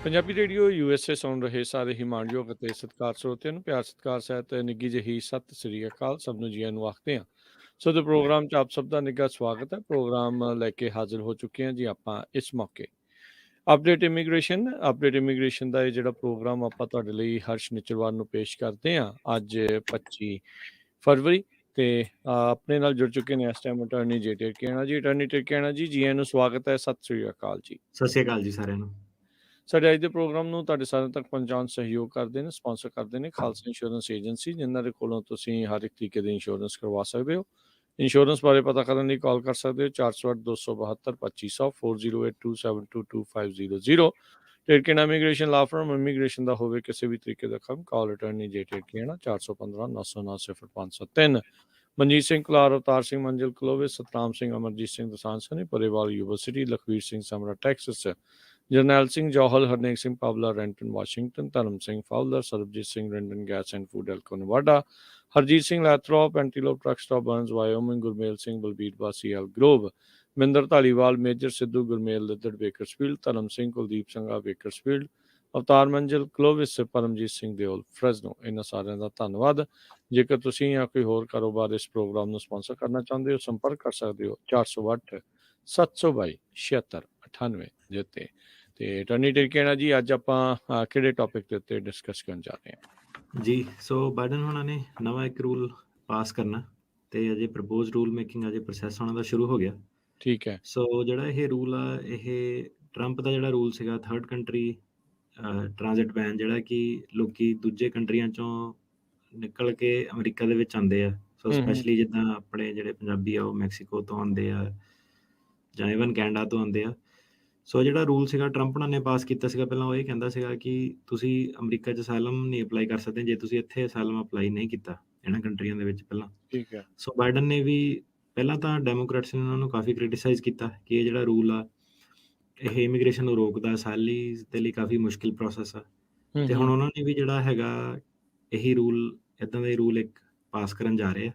Punjabi radio USA ਸੁਣ ਰਹੇ ਸਾਰੇ ਹੀ ਮਾਣਯੋਗ ਅਤੇ ਸਤਿਕਾਰ ਸਰੋਤਿਆਂ ਨੂੰ ਪਿਆਰ ਸਤਿਕਾਰ ਸਹਿਤ ਨਿੱਘੀ ਜਿਹੀ ਸਤਿ ਸ੍ਰੀ ਅਕਾਲ ਸਭ ਨੂੰ ਜੀਆਂ ਨੂੰ ਆਖਦੇ ਹਾਂ। ਸੋ ਦੇ ਪ੍ਰੋਗਰਾਮ 'ਚ ਆਪ ਸਭ ਦਾ ਨਿੱਘਾ ਸਵਾਗਤ ਹੈ। ਪ੍ਰੋਗਰਾਮ ਲੈ ਕੇ ਹਾਜ਼ਰ ਹੋ ਚੁੱਕੇ ਹਾਂ ਜੀ ਆਪਾਂ ਇਸ ਮੌਕੇ ਅਪਡੇਟ ਇਮੀਗ੍ਰੇਸ਼ਨ ਦਾ ਇਹ ਜਿਹੜਾ ਪ੍ਰੋਗਰਾਮ ਆਪਾਂ ਤੁਹਾਡੇ ਲਈ ਹਰ ਸ਼ਨੀਚਰਵਾਰ ਨੂੰ ਪੇਸ਼ ਕਰਦੇ ਹਾਂ। ਅੱਜ 25 ਫਰਵਰੀ ਤੇ ਆਪਣੇ ਨਾਲ ਜੁੜ ਚੁੱਕੇ ਨੇ ਇਸ ਟਾਈਮ ਅਟਾਰਨੀ ਜੇ ਟਿਰਕੇਣਾ ਜੀ। ਅਟਾਰਨੀ ਟਿਰਕੇਣਾ ਜੀ, ਜੀਆਂ ਨੂੰ ਸਵਾਗਤ ਹੈ, ਸਤਿ ਸ੍ਰੀ ਅਕਾਲ ਜੀ। ਸਤਿ ਸ਼੍ਰੀ ਅਕਾਲ ਜੀ ਸਾਰਿਆਂ ਨੂੰ। ਸਾਡੇ ਅੱਜ ਦੇ ਪ੍ਰੋਗਰਾਮ ਨੂੰ ਤੁਹਾਡੇ ਸਾਰਿਆਂ ਤੱਕ ਪਹੁੰਚਾਉਣ ਸਹਿਯੋਗ ਕਰਦੇ ਨੇ, ਸਪਾਂਸਰ ਕਰਦੇ ਨੇ ਖਾਲਸਾ ਇੰਸ਼ੋਰੈਂਸ ਏਜੰਸੀ, ਜਿਨ੍ਹਾਂ ਦੇ ਕੋਲੋਂ ਤੁਸੀਂ ਹਰ ਇੱਕ ਤਰੀਕੇ ਦੀ ਇੰਸ਼ੋਰੈਂਸ ਕਰਵਾ ਸਕਦੇ ਹੋ। ਇੰਸ਼ੋਰੈਂਸ ਬਾਰੇ ਪਤਾ ਕਰਨ ਲਈ ਕਾਲ ਕਰ ਸਕਦੇ ਹੋ 408-272-2500 4082722500। ਟਿਰਕੇਣਾ ਇਮੀਗ੍ਰੇਸ਼ਨ ਲਾ ਫਰਮ, ਇਮੀਗ੍ਰੇਸ਼ਨ ਦਾ ਹੋਵੇ ਕਿਸੇ ਵੀ ਤਰੀਕੇ ਦਾ ਕੰਮ, ਕਾਲ ਅਟਾਰਨੀ ਜੇ ਟਿਰਕੇਣਾ 415-909-0553। Manjeet Singh Kular, Avtar Singh Manzil Clovis, Satram Singh, Amarjit Singh Dosanjh Sunny, Parewal university, Lakhvir Singh Samra Texas, Jarnail Singh Johal, Harnek Singh Pawla Renton Washington, Dharam Singh Fowler, Sarabjit Singh Rendon gas and food Elko Nevada, Harjit Singh Lathrop Antelope truck stop Burns Wyoming, Gurmel Singh Balbir ਵਾਸੀ Elk Grove, Minder Dhaliwal, Major Sidhu Gurmel Liddar Bakersfield, Dharam Singh Kuldeep Singha Bakersfield, Avtar Manzil Clovis, Paramjit Singh Deol ਫਰੈਜ਼ਨੋ। ਇਹਨਾਂ ਸਾਰਿਆਂ ਦਾ ਧੰਨਵਾਦ। ਜੇਕਰ ਤੁਸੀਂ ਜਾਂ ਕੋਈ ਹੋਰ ਕਾਰੋਬਾਰ ਇਸ ਪ੍ਰੋਗਰਾਮ ਨੂੰ ਸਪਾਂਸਰ ਕਰਨਾ ਚਾਹੁੰਦੇ ਹੋ, ਸੰਪਰਕ ਕਰ ਸਕਦੇ ਹੋ 408-722-7698 ਦੇ ਉੱਤੇ। ਤੇ ਅਟਾਰਨੀ ਟਿਰਕੇਣਾ ਜੀ, ਅੱਜ ਆਪਾਂ ਕਿਹੜੇ ਟੌਪਿਕ ਦੇ ਉੱਤੇ ਡਿਸਕਸ ਕਰਨ ਜਾ ਰਹੇ ਹਾਂ ਜੀ? ਸੋ ਬਾਈਡਨ ਹੋਣਾ ਨੇ ਨਵਾਂ ਇੱਕ ਰੂਲ ਪਾਸ ਕਰਨਾ ਤੇ ਅਜੇ ਪ੍ਰਪੋਜ਼ ਰੂਲ ਮੇਕਿੰਗ ਅਜੇ ਪ੍ਰੋਸੈਸ ਹੋਣਾ ਦਾ ਸ਼ੁਰੂ ਹੋ ਗਿਆ। ਠੀਕ ਹੈ। ਸੋ ਜਿਹੜਾ ਇਹ ਰੂਲ ਆ, ਇਹ ਟਰੰਪ ਦਾ ਜਿਹੜਾ ਰੂਲ ਸੀਗਾ ਥਰਡ ਕੰਟਰੀ ਟ੍ਰਾਂਜ਼ਿਟ ਬੈਨ, ਜਿਹੜਾ ਕਿ ਲੋਕੀ ਦੂਜੇ ਕੰਟਰੀਆਂ ਚੋਂ ਨਿਕਲ ਕੇ ਅਮਰੀਕਾ ਦੇ ਵਿੱਚ ਆਉਂਦੇ ਆ। ਸੋ ਸਪੈਸ਼ਲੀ ਜਿੱਦਾਂ ਆਪਣੇ ਜਿਹੜੇ ਪੰਜਾਬੀ ਆ ਉਹ ਮੈਕਸੀਕੋ ਤੋਂ ਆਉਂਦੇ ਆ ਜਾਂ ਇਵਨ ਕੈਨੇਡਾ ਤੋਂ ਆਉਂਦੇ ਆ। ਸੋ ਜਿਹੜਾ ਰੂਲ ਸੀਗਾ ਟਰੰਪ ਨੇ ਪਾਸ ਕੀਤਾ ਸੀਗਾ, ਪਹਿਲਾਂ ਉਹ ਇਹ ਕਹਿੰਦਾ ਸੀਗਾ ਕਿ ਤੁਸੀਂ ਅਮਰੀਕਾ 'ਚ ਅਸਾਈਲਮ ਨਹੀਂ ਅਪਲਾਈ ਕਰ ਸਕਦੇ ਜੇ ਤੁਸੀਂ ਇੱਥੇ ਅਸਾਈਲਮ ਅਪਲਾਈ ਨਹੀਂ ਕੀਤਾ ਇਹਨਾਂ ਕੰਟਰੀਆਂ ਦੇ ਵਿੱਚ ਪਹਿਲਾਂ। ਠੀਕ ਹੈ। ਸੋ ਬਾਈਡਨ ਨੇ ਵੀ ਪਹਿਲਾਂ ਤਾਂ ਡੈਮੋਕ੍ਰੈਟਸ ਨੇ ਉਹਨਾਂ ਨੂੰ ਕਾਫੀ ਕ੍ਰਿਟਿਸਾਈਜ਼ ਕੀਤਾ ਕਿ ਇਹ ਜਿਹੜਾ ਰੂਲ ਆ ਇਹ ਇਮੀਗ੍ਰੇਸ਼ਨ ਨੂੰ ਰੋਕਦਾ, ਅਸਾਈਲੀਜ਼ ਦੇ ਲਈ ਕਾਫੀ ਮੁਸ਼ਕਿਲ ਪ੍ਰੋਸੈਸ ਆ। ਤੇ ਹੁਣ ਉਹਨਾਂ ਨੇ ਵੀ ਜਿਹੜਾ ਹੈਗਾ ਇਹੀ ਰੂਲ, ਇੱਦਾਂ ਦੇ ਰੂਲ ਇੱਕ ਪਾਸ ਕਰਨ ਜਾ ਰਹੇ ਆ।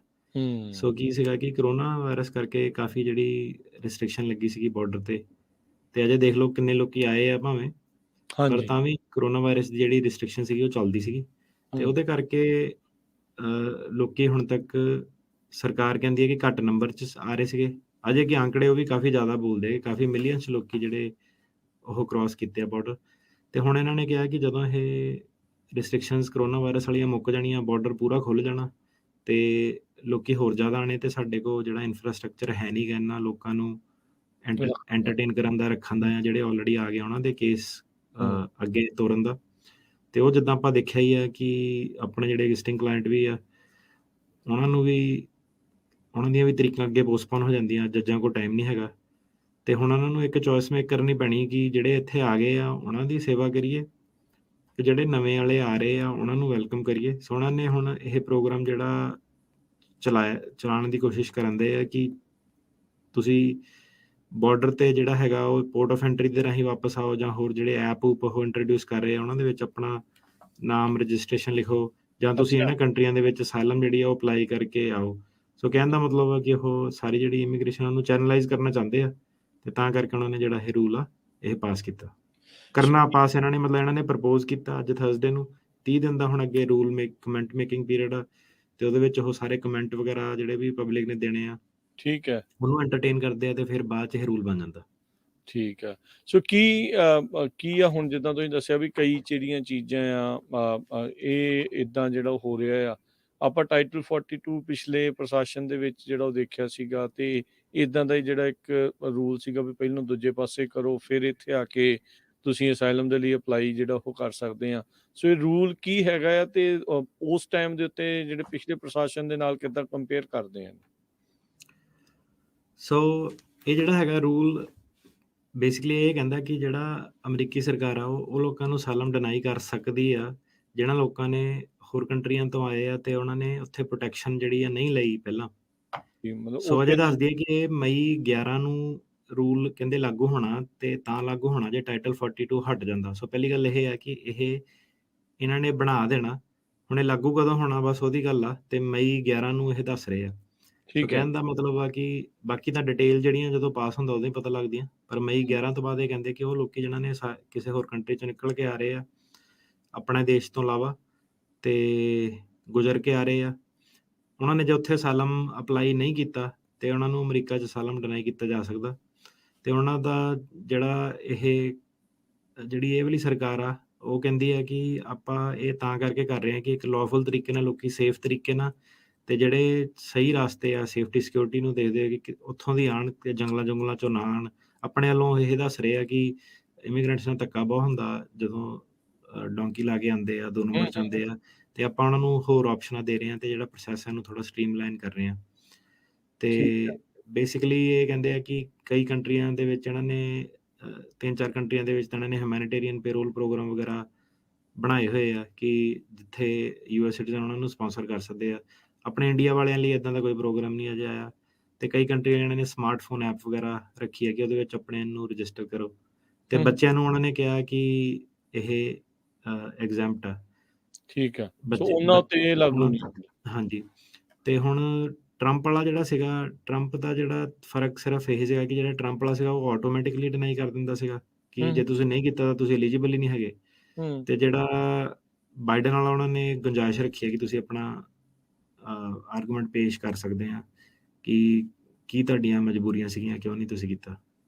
ਸੋ ਕੀ ਸੀਗਾ ਕਿ ਕਰੋਨਾ ਵਾਇਰਸ ਕਰਕੇ ਕਾਫੀ ਜਿਹੜੀ ਰਿਸਟ੍ਰਿਕਸ਼ਨ ਲੱਗੀ ਸੀਗੀ ਬਾਰਡਰ ਤੇ ਅਜੇ ਦੇਖ ਲਓ ਕਿੰਨੇ ਲੋਕੀ ਆਏ ਆ ਭਾਵੇਂ, ਪਰ ਤਾਂ ਵੀ ਕਰੋਨਾ ਵਾਇਰਸ ਦੀ ਜਿਹੜੀ ਰਿਸਟ੍ਰਿਕਸ਼ਨ ਸੀਗੀ ਉਹ ਚੱਲਦੀ ਸੀਗੀ। ਤੇ ਉਹਦੇ ਕਰਕੇ ਲੋਕੀ ਹੁਣ ਤੱਕ ਸਰਕਾਰ ਕਹਿੰਦੀ ਹੈ ਕਿ ਘੱਟ ਨੰਬਰ 'ਚ ਆ ਰਹੇ ਸੀਗੇ। ਅਜੇ ਕਿ ਆંકੜੇ ਉਹ ਵੀ ਕਾਫੀ ਜ਼ਿਆਦਾ ਬੋਲਦੇ, ਕਾਫੀ ਮਿਲੀਅਨਸ ਲੋਕੀ ਜਿਹੜੇ ਉਹ ਕ੍ਰਾਸ ਕੀਤੇ ਆ ਬਾਰਡਰ। ਤੇ ਹੁਣ ਇਹਨਾਂ ਨੇ ਕਿਹਾ ਕਿ ਜਦੋਂ ਇਹ ਰਿਸਟ੍ਰਿਕਸ਼ਨਸ ਕਰੋਨਾ ਵਾਇਰਸ ਵਾਲੀਆਂ ਮੁੱਕ ਜਾਣੀਆਂ, ਬਾਰਡਰ ਪੂਰਾ ਖੁੱਲ੍ਹ ਜਾਣਾ ਤੇ ਲੋਕੀ ਹੋਰ ਜ਼ਿਆਦਾ ਆਣੇ, ਤੇ ਸਾਡੇ ਕੋਲ ਜਿਹੜਾ ਇਨਫਰਾਸਟ੍ਰਕਚਰ ਹੈ ਨਹੀਂ ਗਾ ਇਹਨਾਂ ਲੋਕਾਂ ਨੂੰ ਐਂਟਰਟੇਨ ਕਰਨ ਦਾ, ਰੱਖਣ ਦਾ, ਜਾਂ ਜਿਹੜੇ ਆਲਰੇਡੀ ਆ ਗਏ ਉਹਨਾਂ ਦੇ ਕੇਸ ਅੱਗੇ ਤੋਰਨ ਦਾ। ਤੇ ਉਹ ਜਿੱਦਾਂ ਆਪਾਂ ਦੇਖਿਆ ਹੀ ਆ ਕਿ ਆਪਣੇ ਜਿਹੜੇ ਐਗਜ਼ਿਸਟਿੰਗ ਕਲਾਇੰਟ ਵੀ ਆ, ਉਹਨਾਂ ਨੂੰ ਵੀ ਉਹਨਾਂ ਦੀਆਂ ਵੀ ਤਰੀਕਾਂ ਅੱਗੇ ਪੋਸਟਪੋਨ ਹੋ ਜਾਂਦੀਆਂ, ਜੱਜਾਂ ਕੋਲ ਟਾਈਮ ਨਹੀਂ ਹੈਗਾ। ਤੇ ਹੁਣ ਉਹਨਾਂ ਨੂੰ ਇੱਕ ਚੋਇਸ ਮੇਕ ਕਰਨੀ ਪੈਣੀ ਕਿ ਜਿਹੜੇ ਇੱਥੇ ਆ ਗਏ ਆ ਉਹਨਾਂ ਦੀ ਸੇਵਾ ਕਰੀਏ ਤੇ ਜਿਹੜੇ ਨਵੇਂ ਵਾਲੇ ਆ ਰਹੇ ਆ ਉਹਨਾਂ ਨੂੰ ਵੈਲਕਮ ਕਰੀਏ। ਸੋ ਉਹਨਾਂ ਨੇ ਹੁਣ ਇਹ ਪ੍ਰੋਗਰਾਮ ਜਿਹੜਾ ਚਲਾਉਣ ਦੀ ਕੋਸ਼ਿਸ਼ ਕਰਨ ਦੇ ਆ ਕਿ ਤੁਸੀਂ ਬਾਰਡਰ ਤੇ ਜਿਹੜਾ ਹੈਗਾ ਉਹ ਪੋਰਟ ਆਫ ਐਂਟਰੀ ਦੇ ਰਾਹੀਂ ਵਾਪਸ ਆਓ, ਜਾਂ ਹੋਰ ਜਿਹੜੇ ਐਪ ਉਹ ਇੰਟਰੋਡਿਊਸ ਕਰ ਰਹੇ ਆ ਉਹਨਾਂ ਦੇ ਵਿੱਚ ਆਪਣਾ ਨਾਮ ਰਜਿਸਟ੍ਰੇਸ਼ਨ ਲਿਖੋ, ਜਾਂ ਤੁਸੀਂ ਇਹਨਾਂ ਕੰਟਰੀਆਂ ਦੇ ਵਿੱਚ ਅਸਾਈਲਮ ਜਿਹੜੀ ਆ ਉਹ ਅਪਲਾਈ ਕਰਕੇ ਆਓ। ਸੋ ਕਹਿਣ ਦਾ ਮਤਲਬ ਆ ਕਿ ਉਹ ਸਾਰੀ ਜਿਹੜੀ ਇਮੀਗ੍ਰੇਸ਼ਨ ਉਹਨੂੰ ਚੈਨਲਾਈਜ਼ ਕਰਨਾ ਚਾਹੁੰਦੇ ਆ, ਤੇ ਤਾਂ ਕਰਕੇ ਉਹਨਾਂ ਨੇ ਜਿਹੜਾ ਇਹ ਰੂਲ ਆ ਇਹ ਪਾਸ ਕੀਤਾ। ਕਰਨਾ ਪਾਸ ਇਹਨਾਂ ਨੇ, ਮਤਲਬ ਇਹਨਾਂ ਨੇ ਪ੍ਰਪੋਜ਼ ਕੀਤਾ ਅੱਜ ਥਰਸਡੇ ਨੂੰ। 30 ਦਿਨ ਦਾ ਹੁਣ ਅੱਗੇ ਰੂਲ ਕਮੈਂਟ ਮੇਕਿੰਗ ਪੀਰੀਅਡ ਆ, ਤੇ ਉਹਦੇ ਵਿੱਚ ਉਹ ਸਾਰੇ ਕਮੈਂਟ ਵਗੈਰਾ ਜਿਹੜੇ ਵੀ ਪਬਲਿਕ ਨੇ ਦੇਣੇ ਆ, ਠੀਕ ਹੈ, ਉਹਨੂੰ ਐਂਟਰਟੇਨ ਕਰਦੇ ਆ, ਤੇ ਫਿਰ ਬਾਅਦ 'ਚ ਇਹ ਰੂਲ ਬਣ ਜਾਂਦਾ। ਠੀਕ ਆ। ਸੋ ਕੀ ਆ ਹੁਣ ਜਿੱਦਾਂ ਤੁਸੀਂ ਦੱਸਿਆ ਵੀ ਕਈ ਜਿਹੜੀਆਂ ਚੀਜ਼ਾਂ ਆ ਇਹ ਇੱਦਾਂ ਜਿਹੜਾ ਹੋ ਰਿਹਾ ਆ। ਆਪਾਂ ਟਾਈਟਲ 42 ਪਿਛਲੇ ਪ੍ਰਸ਼ਾਸਨ ਦੇ ਵਿੱਚ ਜਿਹੜਾ ਉਹ ਦੇਖਿਆ ਸੀਗਾ, ਤੇ ਇੱਦਾਂ ਦਾ ਹੀ ਜਿਹੜਾ ਇੱਕ ਰੂਲ ਸੀਗਾ ਵੀ ਪਹਿਲਾਂ ਦੂਜੇ ਪਾਸੇ ਕਰੋ, ਫਿਰ ਇੱਥੇ ਆ ਕੇ ਤੁਸੀਂ ਅਸਾਈਲਮ ਦੇ ਲਈ ਅਪਲਾਈ ਜਿਹੜਾ ਉਹ ਕਰ ਸਕਦੇ ਆ। ਸੋ ਇਹ ਰੂਲ ਕੀ ਹੈਗਾ ਆ, ਤੇ ਉਸ ਟਾਈਮ ਦੇ ਉੱਤੇ ਜਿਹੜੇ ਪਿਛਲੇ ਪ੍ਰਸ਼ਾਸਨ ਦੇ ਨਾਲ ਕਿੱਦਾਂ ਕੰਪੇਅਰ ਕਰਦੇ ਆ? ਸੋ ਇਹ ਜਿਹੜਾ ਹੈਗਾ ਰੂਲ ਬੇਸਿਕਲੀ ਇਹ ਕਹਿੰਦਾ ਕਿ ਜਿਹੜਾ ਅਮਰੀਕੀ ਸਰਕਾਰ ਆ ਉਹ ਲੋਕਾਂ ਨੂੰ ਅਸਾਈਲਮ ਡਿਨਾਈ ਕਰ ਸਕਦੀ ਆ ਜਿਹਨਾਂ ਲੋਕਾਂ ਨੇ ਹੋਰ ਕੰਟਰੀਆਂ ਤੋਂ ਆਏ ਆ ਤੇ ਉਹਨਾਂ ਨੇ ਉੱਥੇ ਪ੍ਰੋਟੈਕਸ਼ਨ ਜਿਹੜੀ ਆ ਨਹੀਂ ਲਈ ਪਹਿਲਾਂ। ਸੋ ਅਜੇ ਦੱਸ ਦਈਏ ਕਿ ਇਹ ਮਈ 11 ਨੂੰ ਰੂਲ ਕਹਿੰਦੇ ਲਾਗੂ ਹੋਣਾ, ਤੇ ਤਾਂ ਲਾਗੂ ਹੋਣਾ ਜੇ ਟਾਈਟਲ 42 ਹਟ ਜਾਂਦਾ। ਸੋ ਪਹਿਲੀ ਗੱਲ ਇਹ ਹੈ ਕਿ ਇਹਨਾਂ ਨੇ ਬਣਾ ਦੇਣਾ, ਹੁਣ ਇਹ ਲਾਗੂ ਕਦੋਂ ਹੋਣਾ ਬਸ ਉਹਦੀ ਗੱਲ ਆ, ਤੇ ਮਈ 11 ਨੂੰ ਇਹ ਦੱਸ ਰਹੇ ਆ। ਸੋ ਠੀਕ ਹੈ। ਕਹਿਣ ਦਾ ਮਤਲਬ ਆ ਕਿ ਬਾਕੀ ਤਾਂ ਡਿਟੇਲ ਜਿਹੜੀਆਂ ਜਦੋਂ ਪਾਸ ਹੁੰਦਾ ਉਦੋਂ ਹੀ ਪਤਾ ਲੱਗਦੀਆਂ, ਪਰ ਮਈ 11 ਤੋਂ ਬਾਅਦ ਇਹ ਕਹਿੰਦੇ ਕਿ ਉਹ ਲੋਕੀ ਜਿਨ੍ਹਾਂ ਨੇ ਕਿਸੇ ਹੋਰ ਕੰਟਰੀ 'ਚੋਂ ਨਿਕਲ ਕੇ ਆ ਰਹੇ ਆ ਆਪਣੇ ਦੇਸ਼ ਤੋਂ ਇਲਾਵਾ ਤੇ ਗੁਜ਼ਰ ਕੇ ਆ ਰਹੇ ਆ, ਉਹਨਾਂ ਨੇ ਜੇ ਉੱਥੇ ਅਸਾਲਮ ਅਪਲਾਈ ਨਹੀਂ ਕੀਤਾ ਤੇ ਉਹਨਾਂ ਨੂੰ ਅਮਰੀਕਾ 'ਚ ਅਸਾਲਮ ਡਿਨਾਈ ਕੀਤਾ ਜਾ ਸਕਦਾ। ਤੇ ਉਹਨਾਂ ਦਾ ਜਿਹੜਾ ਜਿਹੜੀ ਇਹ ਵਾਲੀ ਸਰਕਾਰ ਆ, ਉਹ ਕਹਿੰਦੀ ਹੈ ਕਿ ਆਪਾਂ ਇਹ ਤਾਂ ਕਰਕੇ ਕਰ ਰਹੇ ਹਾਂ ਕਿ ਇੱਕ ਲੌਫੁਲ ਤਰੀਕੇ ਨਾਲ ਲੋਕੀ ਸੇਫ ਤਰੀਕੇ ਨਾਲ ਤੇ ਜਿਹੜੇ ਸਹੀ ਰਾਸਤੇ ਆ ਸੇਫਟੀ ਸਿਕਿਉਰਿਟੀ ਨੂੰ ਦੇਖਦੇ ਆ ਕਿ ਉੱਥੋਂ ਦੀ ਆਉਣ ਤੇ ਜੰਗਲਾਂ ਚੋਂ ਨਾ ਆਉਣ। ਆਪਣੇ ਵੱਲੋਂ ਇਹ ਦੱਸ ਰਹੇ ਆ ਕਿ ਇਮੀਗ੍ਰੈਂਟਸ ਨਾਲ ਧੱਕਾ ਬਹੁਤ ਹੁੰਦਾ ਜਦੋਂ ਡੋਂਕੀ ਲਾ ਕੇ ਆਉਂਦੇ ਆ, 2 ਨੰਬਰ 'ਚ ਆਉਂਦੇ ਆ, ਤੇ ਆਪਾਂ ਉਹਨਾਂ ਨੂੰ ਹੋਰ ਆਪਸ਼ਨਾਂ ਦੇ ਰਹੇ ਹਾਂ ਤੇ ਜਿਹੜਾ ਪ੍ਰੋਸੈਸ ਹੈ ਇਹਨੂੰ ਥੋੜ੍ਹਾ ਸਟਰੀਮਲਾਈਨ ਕਰ ਰਹੇ ਹਾਂ। ਠੀਕ ਹੈ। ਤੇ ਬੇਸਿਕਲੀ ਇਹ ਕਹਿੰਦੇ ਆ ਕਿ ਕਈ ਕੰਟਰੀਆਂ ਦੇ ਵਿੱਚ ਇਹਨਾਂ ਨੇ 3-4 ਕੰਟਰੀਆਂ ਦੇ ਵਿੱਚ ਤਾਂ ਇਹਨਾਂ ਨੇ ਹਿਊਮੈਨਿਟੇਰੀਅਨ ਪੇਰੋਲ ਪ੍ਰੋਗਰਾਮ ਵਗੈਰਾ ਬਣਾਏ ਹੋਏ ਆ ਕਿ ਜਿੱਥੇ US ਸਿਟੀਜ਼ਨ ਉਹਨਾਂ ਨੂੰ ਸਪਾਂਸਰ ਕਰ ਸਕਦੇ ਆ। ਆਪਣੇ ਇੰਡੀਆ ਵਾਲਿਆਂ ਲਈ ਇੱਦਾਂ ਦਾ ਕੋਈ ਪ੍ਰੋਗਰਾਮ ਨਹੀਂ ਅਜੇ ਆਇਆ, ਤੇ ਕਈ ਕੰਟਰੀਆਂ ਇਹਨਾਂ ਨੇ ਸਮਾਰਟਫੋਨ ਐਪ ਵਗੈਰਾ ਰੱਖੀ ਹੈ ਕਿ ਉਹਦੇ ਵਿੱਚ ਆਪਣੇ ਨੂੰ ਰਜਿਸਟਰ ਕਰੋ, ਤੇ ਬੱਚਿਆਂ ਨੂੰ ਉਹਨਾਂ ਨੇ ਕਿਹਾ ਕਿ ਇਹ ਐਗਜ਼ੈਂਪਟ ਆ ਠੀਕ ਹੈ। ਸੋ ਬੱਚੇ ਉਹਨਾਂ ਉੱਤੇ ਇਹ ਲਾਗੂ ਨਹੀਂ ਉਹਨਾਂ ਹਾਂਜੀ। ਤੇ ਹੁਣ ਟਰੰਪ ਵਾਲਾ ਜਿਹੜਾ ਸੀਗਾ, ਟਰੰਪ ਦਾ ਜਿਹੜਾ ਫਰਕ ਸਿਰਫ ਇਹ ਸੀਗਾ ਕਿ ਜਿਹੜਾ ਟਰੰਪ ਵਾਲਾ ਸੀਗਾ ਉਹ ਆਟੋਮੈਟਿਕਲੀ ਡਿਨਾਈ ਕਰ ਦਿੰਦਾ ਸੀਗਾ ਕਿ ਜੇ ਤੁਸੀਂ ਨਹੀਂ ਕੀਤਾ ਤਾਂ ਤੁਸੀਂ ਐਲੀਜੀਬਲ ਹੀ ਨਹੀਂ ਹੈਗੇ। ਤੇ ਜਿਹੜਾ ਬਾਈਡਨ ਵਾਲਾ ਉਹਨਾਂ ਨੇ ਗੁੰਜਾਇਸ਼ ਰੱਖੀ ਹੈ ਕਿ ਤੁਸੀਂ ਆਪਣਾ ਆਰਗੂਮੈਂਟ ਪੇਸ਼ ਕਰ ਸਕਦੇ ਆ ਕਿ ਕੀ ਤੁਹਾਡੀਆਂ ਮਜਬੂਰੀਆਂ ਸੀਗੀਆਂ, ਕਿਉਂ ਨਹੀਂ ਤੁਸੀਂ ਕੀਤਾ।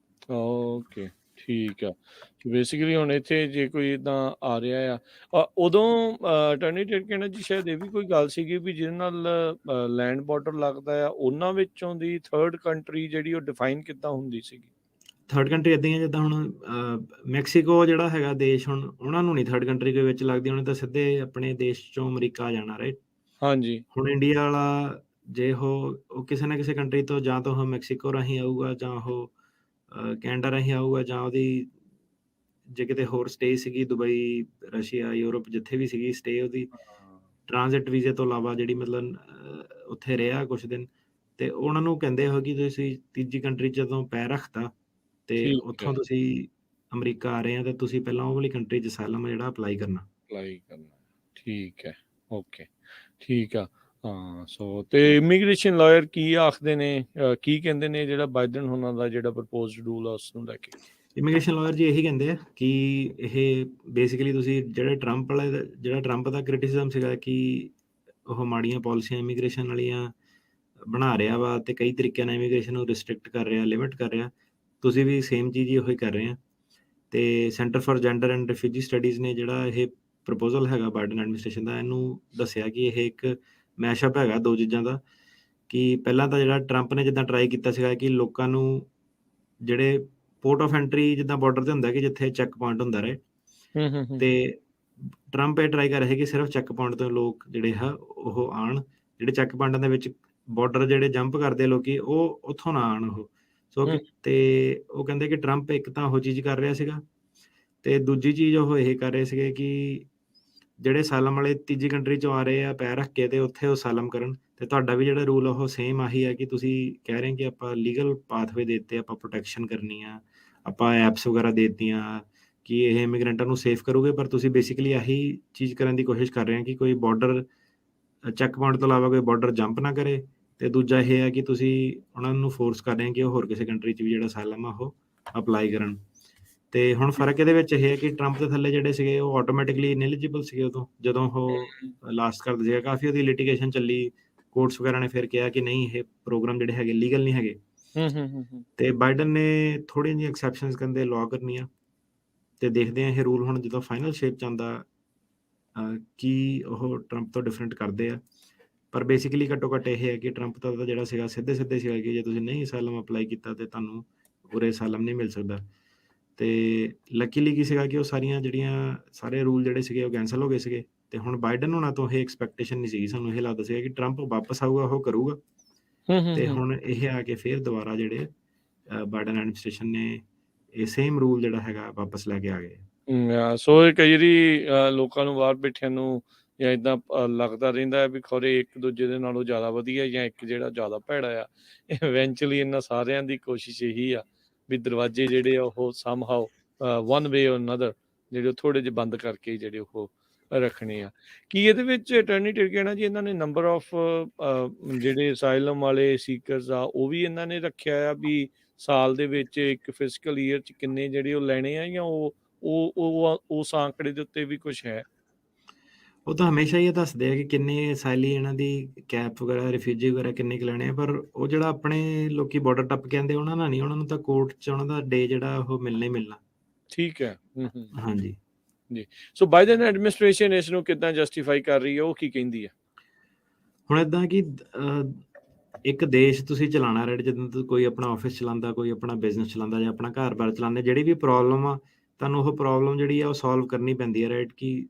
ਓਕੇ, ਠੀਕ ਆ। ਬੇਸਿਕਲੀ ਹੁਣ ਇੱਥੇ ਜੇ ਕੋਈ ਇੱਦਾਂ ਆ ਰਿਹਾ ਆ ਉਦੋਂ ਅਟਾਰਨੀ ਜਨਰਲ ਜੀ ਸ਼ਾਇਦ ਇਹ ਵੀ ਕੋਈ ਗੱਲ ਸੀਗੀ ਵੀ ਜਿਹਦੇ ਨਾਲ ਲੈਂਡ ਬਾਰਡਰ ਲੱਗਦਾ ਆ ਉਹਨਾਂ ਵਿੱਚੋਂ ਦੀ ਥਰਡ ਕੰਟਰੀ ਜਿਹੜੀ ਉਹ ਡਿਫਾਈਨ ਕਿੱਦਾਂ ਹੁੰਦੀ ਸੀਗੀ? ਥਰਡ ਕੰਟਰੀ ਇੱਦਾਂ ਹੀ ਆ ਜਿੱਦਾਂ ਹੁਣ ਮੈਕਸੀਕੋ ਜਿਹੜਾ ਹੈਗਾ ਦੇਸ਼, ਹੁਣ ਉਹਨਾਂ ਨੂੰ ਨਹੀਂ ਥਰਡ ਕੰਟਰੀ ਦੇ ਵਿੱਚ ਲੱਗਦੀ, ਉਹਨੇ ਤਾਂ ਸਿੱਧੇ ਆਪਣੇ ਦੇਸ਼ ਚੋਂ ਅਮਰੀਕਾ ਆ ਜਾਣਾ, ਰਾਈਟ। ਹਾਂਜੀ। ਹੁਣ ਇੰਡੀਆ ਵਾਲਾ ਜੇ ਉਹ ਕਿਸੇ ਨਾ ਕਿਸੇ ਕੰਟਰੀ ਤੋਂ ਜਾਂ ਤਾਂ ਉਹ ਮੈਕਸੀਕੋ ਰਾਹੀਂ ਆਊਗਾ ਜਾਂ ਉਹ ਕੈਨੇਡਾ ਰਾਹੀਂ ਆਊਗਾ, ਜਾਂ ਉਹਦੀ ਜੇ ਕਿਤੇ ਹੋਰ ਸਟੇ ਸੀਗੀ ਦੁਬਈ, ਰਸ਼ੀਆ, ਯੂਰਪ ਜਿੱਥੇ ਵੀ ਸੀਗੀ ਸਟੇ ਉਹਦੀ ਟ੍ਰਾਂਜ਼ਿਟ ਵੀਜ਼ੇ ਤੋਂ ਇਲਾਵਾ ਜਿਹੜੀ ਮਤਲਬ ਉੱਥੇ ਰਿਹਾ ਕੁਛ ਦਿਨ, ਤੇ ਉਹਨਾਂ ਨੂੰ ਕਹਿੰਦੇ ਹੋ ਕਿ ਤੁਸੀਂ ਤੀਜੀ ਕੰਟਰੀ 'ਚ ਜਦੋਂ ਪੈਰ ਰੱਖਤਾ ਤੇ ਠੀਕ ਉੱਥੋਂ ਹੈ। ਤੁਸੀਂ ਅਮਰੀਕਾ ਆ ਰਹੇ ਆ ਤਾਂ ਤੁਸੀਂ ਪਹਿਲਾਂ ਉਹ ਵਾਲੀ ਕੰਟਰੀ 'ਚ ਅਸਾਈਲਮ ਜਿਹੜਾ ਅਪਲਾਈ ਕਰਨਾ। ਅਪਲਾਈ ਕਰਨਾ, ਠੀਕ ਹੈ। ਓਕੇ, ਠੀਕ ਆ। ਹਾਂ, ਸੋ ਤੇ ਇਮੀਗ੍ਰੇਸ਼ਨ ਲਾਇਰ ਕੀ ਆਖਦੇ ਨੇ, ਕੀ ਕਹਿੰਦੇ ਨੇ ਜਿਹੜਾ ਬਾਈਡਨ ਉਹਨਾਂ ਦਾ ਜਿਹੜਾ ਪ੍ਰਪੋਜ਼ਡ ਰੂਲ ਆ ਉਸ ਨੂੰ ਲੈ ਕੇ? ਇਮੀਗ੍ਰੇਸ਼ਨ ਲਾਇਰ ਜੀ ਇਹੀ ਕਹਿੰਦੇ ਆ ਕਿ ਇਹ ਬੇਸਿਕਲੀ ਤੁਸੀਂ ਜਿਹੜਾ ਟਰੰਪ ਦਾ ਕ੍ਰਿਟਿਸਿਜ਼ਮ ਸੀਗਾ ਕਿ ਉਹ ਮਾੜੀਆਂ ਪਾਲਿਸੀਆਂ ਇਮੀਗ੍ਰੇਸ਼ਨ ਵਾਲੀਆਂ ਬਣਾ ਰਿਹਾ ਵਾ ਤੇ ਕਈ ਤਰੀਕਿਆਂ ਨਾਲ ਇਮੀਗ੍ਰੇਸ਼ਨ ਨੂੰ ਰਿਸਟ੍ਰਿਕਟ ਕਰ ਰਿਹਾ, ਲਿਮਿਟ ਕਰ ਰਿਹਾ, ਤੁਸੀਂ ਵੀ ਸੇਮ ਚੀਜ਼ ਹੀ ਉਹੀ ਕਰ ਰਹੇ ਆ। ਤੇ centre for gender and refugee studies ਨੇ ਜਿਹੜਾ ਇਹ ਪ੍ਰਪੋਜ਼ਲ ਹੈਗਾ ਬਾਈਡਨ ਐਡਮਿਨਿਸਟ੍ਰੇਸ਼ਨ ਦਾ, ਇਹਨੂੰ ਦੱਸਿਆ ਕਿ ਇਹ ਇੱਕ ਮੈਸ਼ਅਪ ਹੈਗਾ ਦੋ ਚੀਜ਼ਾਂ ਦਾ। ਕਿ ਪਹਿਲਾਂ ਤਾਂ ਜਿਹੜਾ ਟਰੰਪ ਨੇ ਜਿੱਦਾਂ ਟਰਾਈ ਕੀਤਾ ਸੀਗਾ ਕਿ ਲੋਕਾਂ ਨੂੰ ਜਿਹੜੇ ਪੋਰਟ ਆਫ ਐਂਟਰੀ ਜਿੱਦਾਂ ਬਾਰਡਰ ਤੇ ਹੁੰਦਾ ਕਿ ਜਿੱਥੇ ਚੈੱਕ ਪੁਆਇੰਟ ਹੁੰਦਾ ਰਾਈਟ, ਤੇ ਟਰੰਪ ਇਹ ਟਰਾਈ ਕਰ ਰਿਹਾ ਕਿ ਸਿਰਫ ਚੈੱਕ ਪੁਆਇੰਟ ਤੋਂ ਲੋਕ ਜਿਹੜੇ ਆ ਉਹ ਆਣ, ਜਿਹੜੇ ਚੈੱਕ ਪੁਆਇੰਟਾਂ ਦੇ ਵਿੱਚ ਬਾਰਡਰ ਜਿਹੜੇ ਜੰਪ ਕਰਦੇ ਲੋਕੀ ਉਹ ਉੱਥੋਂ ਨਾ ਆਣ ਉਹ। ਸੋ ਤੇ ਉਹ ਕਹਿੰਦੇ ਕਿ ਟਰੰਪ ਇੱਕ ਤਾਂ ਉਹ ਚੀਜ਼ ਕਰ ਰਿਹਾ ਸੀਗਾ, ਤੇ ਦੂਜੀ ਚੀਜ਼ ਉਹ ਇਹ ਕਰ ਰਹੇ ਸੀਗੇ ਕਿ ਜਿਹੜੇ ਅਸਾਲਮ ਵਾਲੇ ਤੀਜੀ ਕੰਟਰੀ 'ਚੋਂ ਆ ਰਹੇ ਆ ਪੈਰ ਰੱਖ ਕੇ ਤੇ ਉੱਥੇ ਉਹ ਅਸਾਲਮ ਕਰਨ, ਤੇ ਤੁਹਾਡਾ ਵੀ ਜਿਹੜਾ ਰੂਲ ਉਹ ਸੇਮ ਆਹੀ ਹੈ ਕਿ ਤੁਸੀਂ ਕਹਿ ਰਹੇ ਕਿ ਆਪਾਂ ਲੀਗਲ ਪਾਥਵੇ ਦੇ ਦਿੱਤੇ, ਆਪਾਂ ਪ੍ਰੋਟੈਕਸ਼ਨ ਕਰਨੀ ਆ, ਆਪਾਂ ਐਪਸ ਵਗੈਰਾ ਦੇ ਦਿੱਤੀਆਂ ਕਿ ਇਹ ਇਮੀਗ੍ਰੈਂਟਾਂ ਨੂੰ ਸੇਫ ਕਰੂਗੇ, ਪਰ ਤੁਸੀਂ ਬੇਸਿਕਲੀ ਆਹੀ ਚੀਜ਼ ਕਰਨ ਦੀ ਕੋਸ਼ਿਸ਼ ਕਰ ਰਹੇ ਆ ਕਿ ਕੋਈ ਬਾਰਡਰ ਚੈੱਕ ਪੁਆਇੰਟ ਤੋਂ ਇਲਾਵਾ ਕੋਈ ਬਾਰਡਰ ਜੰਪ ਨਾ ਕਰੇ, ਤੇ ਦੂਜਾ ਇਹ ਹੈ ਕਿ ਤੁਸੀਂ ਉਹਨਾਂ ਨੂੰ ਫੋਰਸ ਕਰ ਰਹੇ ਆ ਕਿ ਉਹ ਹੋਰ ਕਿਸੇ ਕੰਟਰੀ 'ਚ ਵੀ ਜਿਹੜਾ ਅਸਾਲਮ ਆ ਉਹ ਅਪਲਾਈ ਕਰਨ। ਤੇ ਹੁਣ ਫਰਕ ਇਹਦੇ ਵਿੱਚ ਇਹ ਹੈ ਕਿ ਟਰੰਪ ਦੇ ਥੱਲੇ ਜਿਹੜੇ ਸੀਗੇ ਉਹ ਆਟੋਮੈਟਿਕਲੀ ਇਨਐਲੀਜੀਬਲ ਸੀਗੇ ਉਦੋਂ ਜਦੋਂ ਉਹ ਲਾਸਟ ਕਰਦੇ ਸੀਗਾ, ਕਾਫੀ ਉਹਦੀ ਲਿਟੀਗੇਸ਼ਨ ਚੱਲੀ, ਕੋਰਟਸ ਵਗੈਰਾ ਨੇ ਫਿਰ ਕਿਹਾ ਕਿ ਨਹੀਂ ਇਹ ਪ੍ਰੋਗਰਾਮ ਜਿਹੜੇ ਹੈਗੇ ਲੀਗਲ ਨਹੀਂ ਹੈਗੇ। ਤੇ ਬਾਈਡਨ ਨੇ ਥੋੜ੍ਹੀਆਂ ਜਿਹੀਆਂ ਐਕਸੈਪਸ਼ਨਸ ਕਹਿੰਦੇ ਲਾਅ ਕਰਨੀਆਂ, ਤੇ ਦੇਖਦੇ ਆ ਇਹ ਰੂਲ ਹੁਣ ਜਦੋਂ ਫਾਈਨਲ ਸ਼ੇਪ 'ਚ ਆਉਂਦਾ ਕੀ ਉਹ ਟਰੰਪ ਤੋਂ ਡਿਫਰੈਂਟ ਕਰਦੇ ਆ। ਪਰ ਬੇਸਿਕਲੀ ਘੱਟੋ ਘੱਟ ਇਹ ਹੈ ਕਿ ਟਰੰਪ ਦਾ ਜਿਹੜਾ ਸੀਗਾ ਸਿੱਧੇ ਸੀਗਾ ਕਿ ਜੇ ਤੁਸੀਂ ਨਹੀਂ ਅਸਾਈਲਮ ਅਪਲਾਈ ਕੀਤਾ ਤੇ ਤੁਹਾਨੂੰ ਉਰੇ ਅਸਾਈਲਮ ਨਹੀਂ ਮਿਲ ਸਕਦਾ। ਤੇ ਲੱਕੀਲੀ ਕੀ ਸੀਗਾ ਕਿ ਉਹ ਸਾਰੇ ਰੂਲ ਜਿਹੜੇ ਸੀਗੇ ਉਹ ਕੈਂਸਲ ਹੋ ਗਏ ਸੀਗੇ, ਤੇ ਹੁਣ ਬਾਈਡਨ ਹੋਣਾ ਤੋਂ ਇਹ ਐਕਸਪੈਕਟੇਸ਼ਨ ਨਹੀਂ ਸੀਗੀ, ਸਾਨੂੰ ਇਹ ਲੱਗਦਾ ਸੀਗਾ ਕਿ ਟਰੰਪ ਵਾਪਸ ਆਊਗਾ ਉਹ ਕਰੂਗਾ, ਤੇ ਹੁਣ ਇਹ ਆ ਕੇ ਫਿਰ ਦੁਬਾਰਾ ਜਿਹੜੇ ਬਾਈਡਨ ਐਡਮਿਨਿਸਟ੍ਰੇਸ਼ਨ ਨੇ ਇਹ ਸੇਮ ਰੂਲ ਜਿਹੜਾ ਹੈਗਾ ਵਾਪਸ ਲੈ ਕੇ ਆ ਗਏ। ਸੋ ਇਹ ਕਈ ਵਾਰੀ ਲੋਕਾਂ ਨੂੰ ਬਾਹਰ ਬੈਠਿਆਂ ਨੂੰ ਜਾਂ ਇਦਾਂ ਲੱਗਦਾ ਰਹਿੰਦਾ ਹੈ ਵੀ ਖੌਰੇ ਇੱਕ ਦੂਜੇ ਦੇ ਨਾਲੋਂ ਜ਼ਿਆਦਾ ਵਧੀਆ ਜਾਂ ਇੱਕ ਜਿਹੜਾ ਜ਼ਿਆਦਾ ਭੈੜਾ ਆ। ਇਵੈਂਚੁਅਲੀ ਇਹਨਾਂ ਸਾਰਿਆਂ ਦੀ ਕੋਸ਼ਿਸ਼ ਇਹੀ ਆ ਵੀ ਦਰਵਾਜ਼ੇ ਜਿਹੜੇ ਆ ਉਹ ਸਮਹਾਓ ਵਨ ਵੇ ਔਰ ਅਨਦਰ ਜਿਹੜੇ ਥੋੜੇ ਜਿਹੇ ਬੰਦ ਕਰਕੇ ਜਿਹੜੇ ਉਹ ਰੱਖਣੀ ਆ। ਕੀ ਇਹਦੇ ਵਿੱਚ ਅਟਾਰਨੀ ਟਿਰ ਕਹਿਣਾ ਜੀ ਇਹਨਾਂ ਨੇ ਨੰਬਰ ਆਫ ਜਿਹੜੇ ਅਸਾਈਲਮ ਵਾਲੇ ਸੀਕਰਸ ਆ ਉਹ ਵੀ ਇਹਨਾਂ ਨੇ ਰੱਖਿਆ ਆ ਵੀ ਸਾਲ ਦੇ ਵਿੱਚ ਇੱਕ ਫਿਸਕਲ ਈਅਰ 'ਚ ਕਿੰਨੇ ਜਿਹੜੇ ਉਹ ਲੈਣੇ ਆ, ਜਾਂ ਉਸ ਆંકੜੇ ਦੇ ਉੱਤੇ ਵੀ ਕੁਛ ਹੈ? ਉਹ ਤਾਂ ਹਮੇਸ਼ਾ ਹੀ ਇਹ ਦੱਸਦੇ ਆ ਕਿ ਕਿੰਨੇ ਅਸਾਈਲੀ ਇਹਨਾਂ ਦੀ ਕੈਪ ਵਗੈਰਾ, ਰਿਫਿਊਜੀ ਵਗੈਰਾ ਕਿੰਨੇ ਕੁ ਲੈਣੇ ਆ, ਪਰ ਉਹ ਜਿਹੜਾ ਆਪਣੇ ਲੋਕੀ ਬਾਰਡਰ ਟੱਪ ਕੇ ਆਉਂਦੇ ਉਹਨਾਂ ਨਾਲ ਨਹੀਂ, ਉਹਨਾਂ ਨੂੰ ਤਾਂ ਕੋਰਟ 'ਚ ਉਹਨਾਂ ਦਾ ਡੇ ਜਿਹੜਾ ਉਹ ਮਿਲਣਾ ਹੀ ਮਿਲਣਾ। ਠੀਕ ਹੈ। ਹਾਂਜੀ। ਜੀ। ਸੋ ਬਾਈਡਨ ਐਡਮਿਨਿਸਟ੍ਰੇਸ਼ਨ ਇਸ ਨੂੰ ਕਿੱਦਾਂ ਜਸਟੀਫਾਈ ਕਰ ਰਹੀ ਹੈ, ਉਹ ਕੀ ਕਹਿੰਦੀ ਹੈ? ਹੁਣ ਏਦਾਂ ਕਿ ਇੱਕ ਦੇਸ਼ ਤੁਸੀਂ ਚਲਾਉਣਾ, ਰਾਈਟ, ਜਦੋਂ ਕੋਈ ਆਪਣਾ ਆਫਿਸ ਚਲਾਉਂਦਾ, ਕੋਈ ਆਪਣਾ ਬਿਜ਼ਨਸ ਚਲਾਉਂਦਾ ਜਾਂ ਆਪਣਾ ਘਰ-ਬਾਰ ਚਲਾਉਂਦਾ, ਜਿਹੜੀ ਵੀ ਪ੍ਰੋਬਲਮ ਆ ਤੁਹਾਨੂੰ ਉਹ ਪ੍ਰੋਬਲਮ ਜਿਹੜੀ ਆ ਉਹ ਸੋਲਵ ਕਰਨੀ ਪੈਂਦੀ ਹੈ, ਰਾਈਟ। ਕਿ